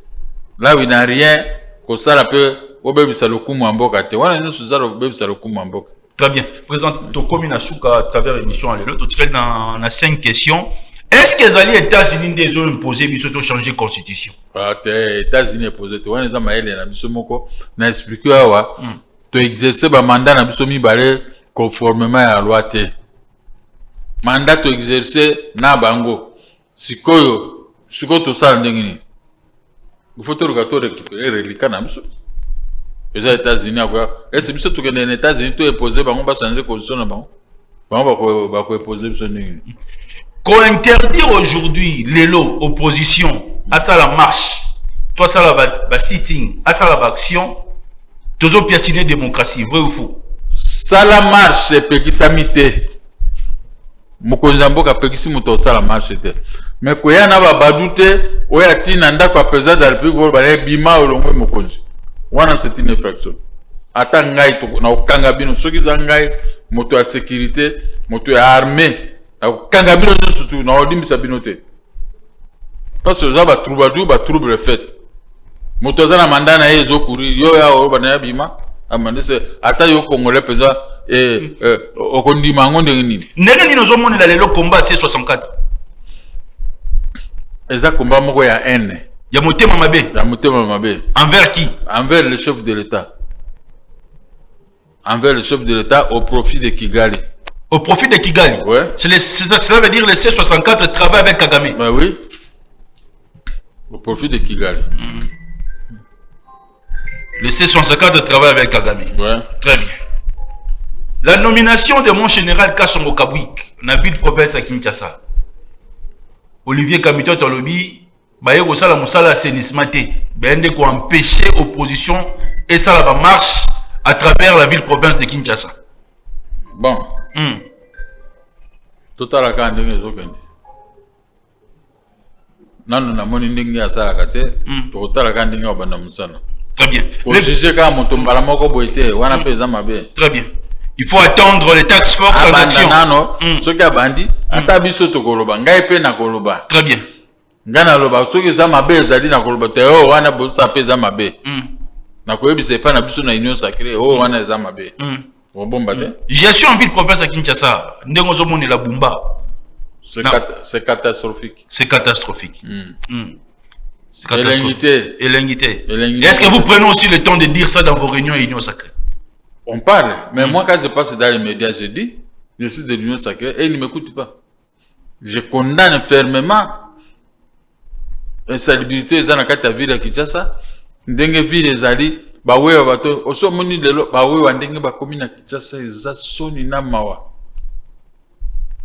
Là où il n'a rien, qu'on s'en rappelle, au bébé salokou mamboka te. Wana nous sous au bébé salokou mamboka. Très bien. Présente ton commune à Souka à travers l'émission à l'élo. Tu dans 5 questions. Est-ce que les États-Unis des ont imposé, mais surtout changer la constitution? Ah, les États-Unis imposé. Tu vois, les Amaïles, na bisomoko, na expliqué awa. Tu exercer ba mandat na bisomi balé conformément à la loi te. Mandat tu exercer na bango. Sikoyo to sala ndengini. Il faut récupérer les reliquats dans les États-Unis. Et c'est pour ça que les États-Unis ont imposé, on va changer de constitution. On va imposer. Qu'on interdire aujourd'hui l'élo, opposition, à ça la marche, toi ça la sitting, à ça la action, toujours piétiner démocratie, vrai ou faux? Ça la marche, c'est parce que ça m'était. Mokonzambo ka pekisi muto ça la marche était. Mais quand y a na badoute, oya tina ndako président de la République ba bima olongo mokonzi. Wana c'est une infraction. Ata ngai to na okanga bino soki za ngai moto ya sécurité, moto ya armée, na okanga bino surtout na odimisa bino te. Parce que ça ba trouble le fait. Moto za na mandat na ezo courir yo ya o ba na bima, amande se ata yo congolais président okondima ngonde nini. Ndenge ni nozomona la lelo combat C64. Eza combat moko ya haine. Ya motema mabe. Ya motema mabe. Envers qui? Envers le chef de l'État. Envers le chef de l'État au profit de Kigali. Au profit de Kigali? Ouais. Cela veut dire le C64 travaille avec Kagame. Ben oui. Au profit de Kigali. Le C64 travaille avec Kagame. Ouais. Très bien. La nomination de mon général Kassongo Kabwik, dans la ville-province à Kinshasa. Olivier Kamito Tolobi, baye ko sala musala assainissement te, bende ko empêcher opposition et ça la marche à travers la ville-province de Kinshasa. Bon. Total la kan ndenge zokende. Nanu na moni ndenge asala kate, total la kan ndenge obanda musala. Très bien. Ko juger ka moto mbala moko boité, wana peza mabe. Très bien. Il faut attendre les tax force en action. Soki abandi, ata biso to koloba, ngai pe na koloba. Très bien. Ngana loba soki za mabe ezali na koloba te o wana bosa pe za mabe. Na koyebisa pa na biso na union sacrée o wana za mabe. Bomba te. Gestion en ville province à Kinshasa, ndengo zo moni la bumba. C'est catastrophique. C'est catastrophique. C'est catastrophique. Elengité. Est-ce que vous prenez aussi le temps de dire ça dans vos réunions et unions sacrées? On parle, mais moi quand je passe dans les médias, je dis, je suis de l'Union sacrée et ils ne m'écoutent pas. Je condamne fermement l'insalubrité dans la ville de Kinshasa. Ndenge ville ezali, bawe bato, oso moni lelo, bawe wandenge ba commune à Kinshasa, eza soni na mawa.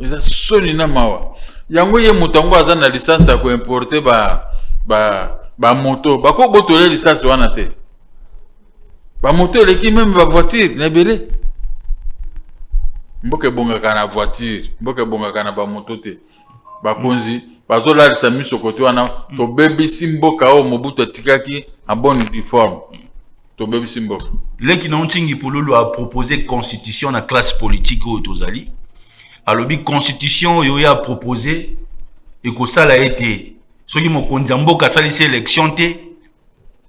Eza soni na mawa. Yango ye mutango aza na licence ya ko importer ba moto, bako botole licence wana te. Ba moto eleki même ba voiture na belé. Mboke bongaka na voiture, mboke bongaka na ba moto te. Ba konzi, bazola lisa miso koto wana to bebisi mboka o Mobutu atikaki en bonne uniforme. To bebisi mboka. Leki na ntingi pololo a proposé constitution na classe politique au tozali. Alobi constitution yo ya proposé et ko sala été. Soki mokonzi mboka salisi élection te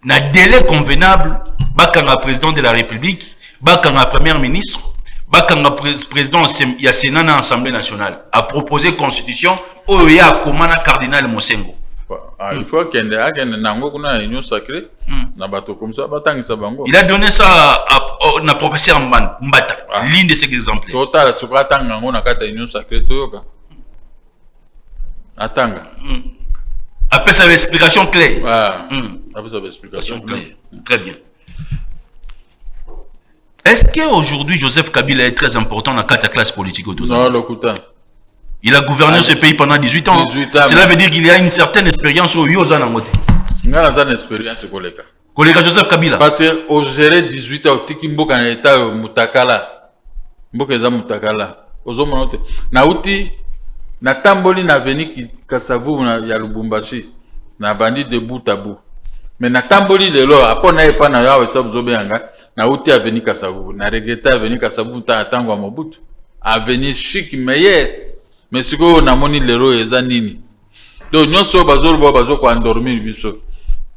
na délai convenable. Bakanga président de la République, Bakanga premier ministre, Bakanga président il y a Sénat dans l'Assemblée nationale a proposé constitution où il y a Komana cardinal Mosengo. Il faut qu'il y ait une union sacrée. Il a donné ça à professeur Mbata, l'un de ces exemples. Total, ce qu'on union sacrée, Atanga. Après ça, l'explication claire. Après ça, l'explication claire. Très bien. qu'aujourd'hui Joseph Kabila est très important dans la classe politique au Non, l'Okuta. Il a gouverné ce pays pendant 18 ans. 18 ans. Cela veut dire qu'il y a une certaine expérience au Yozanamote. Il a une expérience, collègue. Collègue Joseph Kabila. Parce que au gérer 18 ans, Tiki Mboka na état Mutakala. Mboka eza Mutakala. Ozo monote. Na uti na tamboli na veni Kasavu na ya Lubumbashi. Na bandi de bout à bout. Mais na tamboli de lo apona epa na yawe sabu zobeanga na uti aveni Kasavu. Na regretta aveni Kasavu ta atangwa Mobutu. Aveni chic meilleur. Mais ce que on a moni lero eza nini. Donc nyonso bazo ko endormir biso.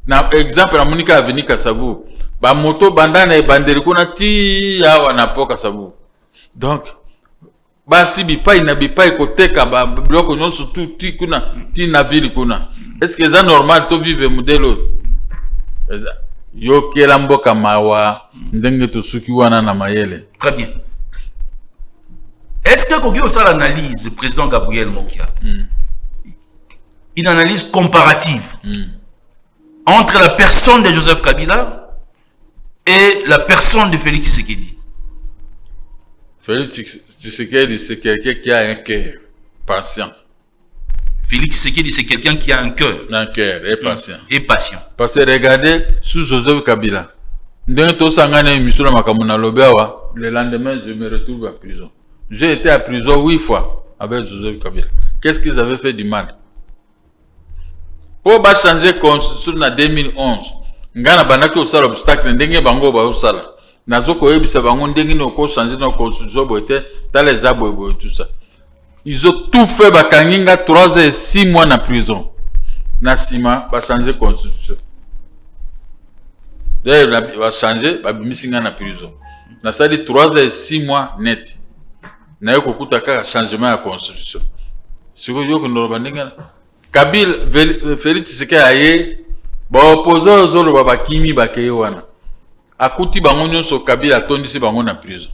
Na exemple na monika aveni Kasavu. Ba moto bandana e bandeli kuna ti ya wana po Kasavu. Donc basi bipai na bipai koteka ba biloko nyonso ti kuna ti na ville kuna. Est-ce que c'est normal to vivre modelo? Yo kela mboka mawa ndenge to suki wana na mayele. Très bien. Est-ce que Kogi Osala analyse le président Gabriel Mokia? Une analyse comparative entre la personne de Joseph Kabila et la personne de Félix Tshisekedi. Félix Tshisekedi, c'est quelqu'un qui a un cœur patient. Félix Tshisekedi, c'est quelqu'un qui a un cœur. Un cœur et patient. Et patient. Parce que regardez, sous Joseph Kabila, le lendemain, je me retrouve à prison. J'ai été à prison 8 fois avec Joseph Kabila. Qu'est-ce qu'ils avaient fait du mal? Pour changer la constitution en 2011, ngana banaki osala obstacle ndenge bango ba osala. Nazoko yebisa bango ndenge no ko changer na constitution boete dans les abo tout ça. Ils ont tout fait bakanginga 3 et 6 mois en prison. Na sima ba changer constitution. D'ailleurs ba changer ba bimisinga na prison. Na sali 3 et 6 mois net. Na yoko kutaka changement de constitution. Siko yoko ndoroba ndenge Kabila Félix Tshisekedi aye ba opposant zolo ba kimi bakeye wana. Akuti bango nyonso Kabila tondisi bango na prison.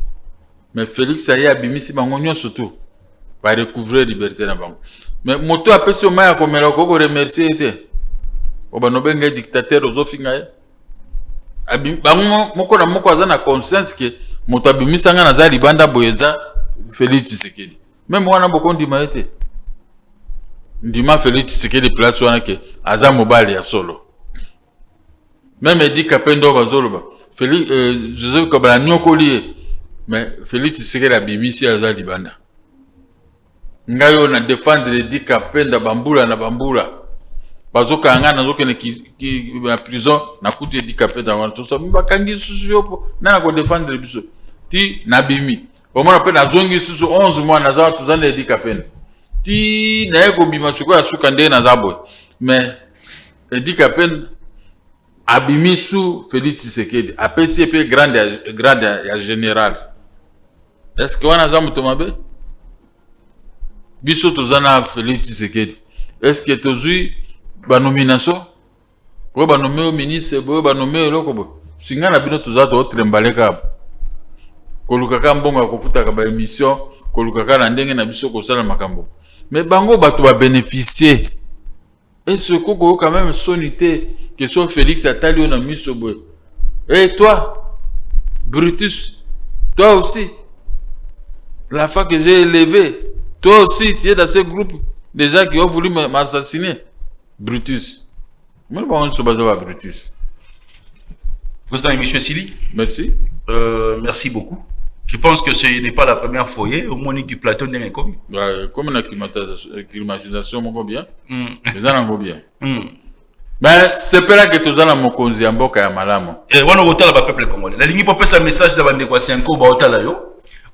Mais Félix aye abimisi bango nyonso tout. Va recouvrir liberté na bango. Mais moto apesi omaya komela ko remercier ete. Oba no benga dictateur ozofinga ye. Bango moko na moko aza na conscience que moto abimisa nga na za libanda boyeza Félix Tshisekedi. Même wana boko ndima ete. Ndima Félix Tshisekedi place wana ke aza mobali ya solo. Même Edi Kapendo bazoloba. Félix Joseph Kabila nyokoli mais Félix Tshisekedi abimisi aza libanda. Ngayo na défendre Edi Kapenda bambula na bambula. Bazoka ngana zokene ki na prison na kuti Edi Kapenda wana tout ça bakangi susu yopo na ko défendre biso. Ti na bimi. Au moins, on a 11 mois, on a tous les Edi Kapenda. Ti na eko bima suko ya sukande na zabo. Mais Edi Kapenda abimi sous Félix Tshisekedi. A PCP grande ya général. Est-ce que on a zamu tomabe? Biso tozana Félix Tshisekedi. Est-ce que tozui ba nomination? Ko ba nommer au ministre, ba nommer lokobo. Singa na bino tozato otrembaleka. Kolukaka mbongo kofuta ka ba émission, kolukaka na ndenge na biso ko sala makambo. Mais bango bato ba bénéficier. Et ce koko quand même sonité que soit Félix Atali na miso boy. Et toi Brutus, toi aussi la fois que j'ai élevé, toi aussi tu es dans ce groupe de gens qui ont voulu m'assassiner. Brutus. Moi on se base sur Brutus. Président M. Sili. Merci. Merci beaucoup. Je pense que ce n'est pas la première fois, au moins du plateau de l'école. Comme la climatisation, mon bien. Les gens bien. Mais c'est pas là que tu as la mokonzi en boka ya malamo. Et on a voté le peuple congolais. La ligne pour passer un message dans la 5 au baota là yo.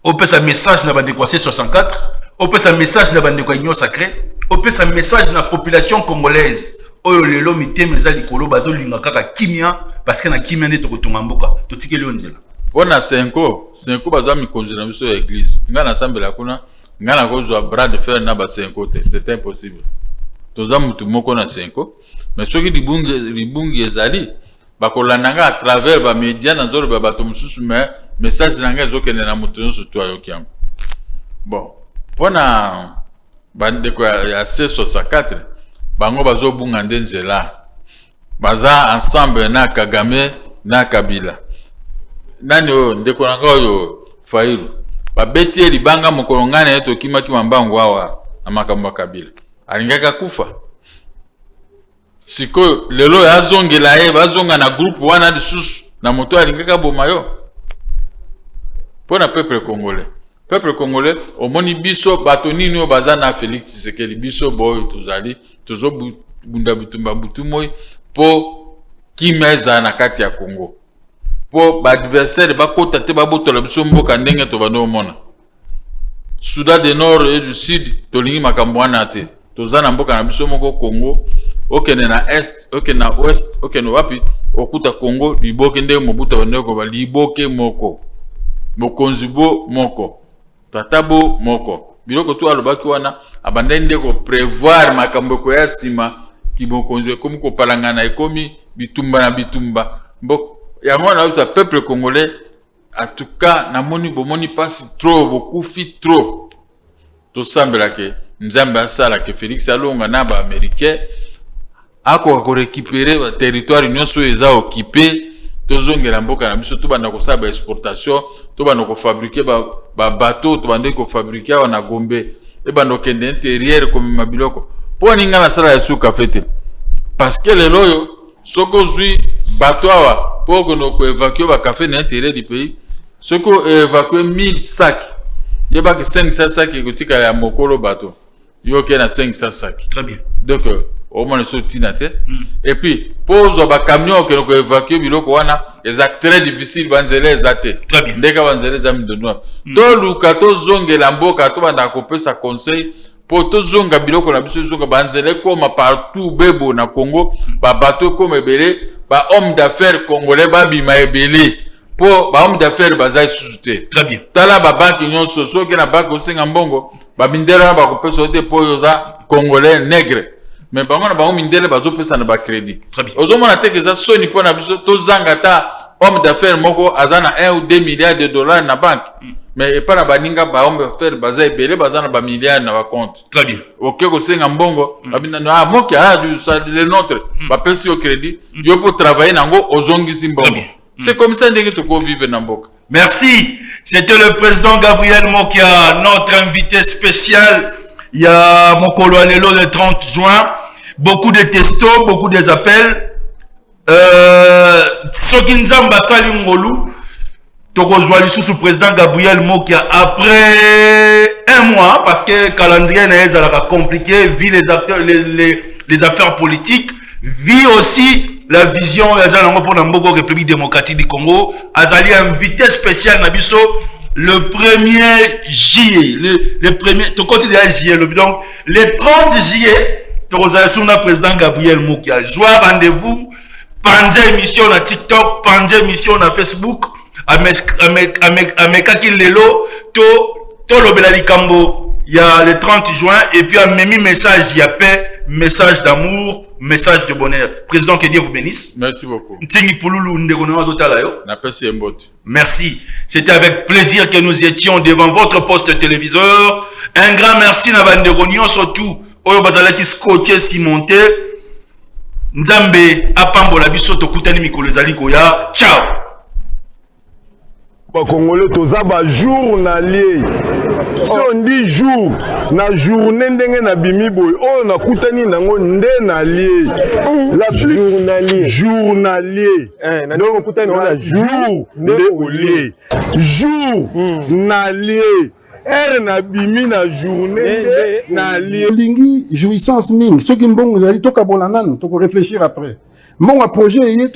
On peut un message dans la 64. On peut un message dans la union sacrée. On peut un message dans la population congolaise. Oyo lelo miteme za likolo bazo linga kaka kimia parce que na kimia nde to kotonga mboka. To tikeli onzela. Pona 5 baza mi konjela biso ya église. Nga na sambela kuna nga na kozwa bras de fer na ba 5 te. C'est impossible. Toza mutu moko na 5. Mais soki libungi ezali bakolandanga à travers ba médias na zolo ba bato mususu mais message nanga ezokende na mutu nyonso to ayoki yango. Bon, pona bandeko ya C64 bango bazo bunga nzela baza ensemble na Kagame na Kabila. nani oyo ndeko nanga oyo Failu babeti libanga mokolo ngana yeto kima mbangu awa na makambo ya Kabila alingaka kufa siko lelo yazongela ye bazonga na groupe wana disusu na moto alingaka bomayo pona peuple congolais omoni biso bato nini oyo baza na Félix Tshisekedi biso boyo tozali tozo bunda bitumba butumoi po kimeza na kati ya Congo po ba adversaire bakota te babotola biso mboka ndenge to bano mona Soudan du Nord et du Sud tolingi makambo wana te tozana mboka na biso moko Congo okene na est okene na ouest okene wapi okuta Congo liboke ndenge mobuta bandeko ba liboke moko mokonzibo moko tatabo moko biloko to alobaki wana abandai ndeko prévoir makambo ko ya sima ki mokonzi komi ko palangana ekomi bitumba na bitumba mbok yango na usa peuple congolais en tout cas na moni bomoni passe trop beaucoup fit trop to sambela ke nzambe asala ke Félix alonga na ba américain ako ko récupérer ba territoire nyonso eza occupé to zongela mboka na biso to banda ko saba exportation to banda ko fabriquer ba bateau to banda ko fabriquer na Gombe e banda ko kende intérieur comme mabiloko po ninga na sala ya suka fete parce que le loyo soko zui bateau awa pour qu'on évacuer le café dans l'intérieur du pays. Ce qu'on évacue 1000 sacs. Il y a pas que 500 sacs qui coûtent à Mokolo bateau. Il y a 500 sacs. Très bien. Donc, au moins, ils et puis, pour les camions qui ont évacué, ils sont très difficiles les athées. Très bien. Dès qu'ils les amis de noir. Tout le kato zonge lambo kato banda couper sa conseil. Pour tout zonga biloko na biso zonga banzele comme partout bebo na Congo, ba bateau comme ebele. Ba homme d'affaires congolais ba bima ebele po ba homme d'affaires bazai sujité. Très bien. Tala ba banque nyonso so ke na banque osenga mbongo ba mindela ba ko pesa te po yoza congolais nègre mais bango na ba mindela bazo pesa na ba crédit. Très bien. Ozo mona te ke za soni po na biso to zanga ta homme d'affaires moko azana 1 ou 2 milliards de dollars na banque. Mais et pas na baninga ba homme d'affaires bazai ebele bazana ba milliards na ba compte. Très bien. Ok ko senga mbongo babina na moki a du ça le nôtre ba pesi au crédit yo pour travailler nango ozongisi mbongo. C'est comme ça que tu peux vivre dans Mboka. Merci. C'était le président Gabriel Mokia, notre invité spécial. Il y a Mokolo Alelo le 30 juin. Beaucoup de textos, beaucoup des appels. Sokinzamba Salim Ngolu. Tokozwa sous président Gabriel Mokia après un mois parce que le calendrier est compliqué, vu les acteurs, les affaires politiques, vu aussi la vision pour la République démocratique du Congo. Azali invité spécial Nabiso le 1er juillet, le premier, donc le 30 juillet, Tokozwa président Gabriel Mokia. Joie rendez-vous, pendant émission na TikTok, pendant émission na Facebook. Amekaki lelo to lobela likambo il y a le 30 juin et puis un message il y a paix, message d'amour, message de bonheur. Président, que Dieu vous bénisse. Merci beaucoup. Merci. C'était avec plaisir que nous étions devant votre poste téléviseur. Un grand merci na bandegonio surtout oyo bazalaki scotché cimenté. Nzambe apambola biso tokutani mikolo ezali koya. Ciao. Congolais toza ba journalier so on dit jour na journée ndenge na bimi boy o na kutani nango nde na lié la journalier na ndenge kutani na jour nde olié jour na lié er na bimi na journée na lié lingi jouissance ming ceux qui mbongo zali toka bolangan to réfléchir après mon projet est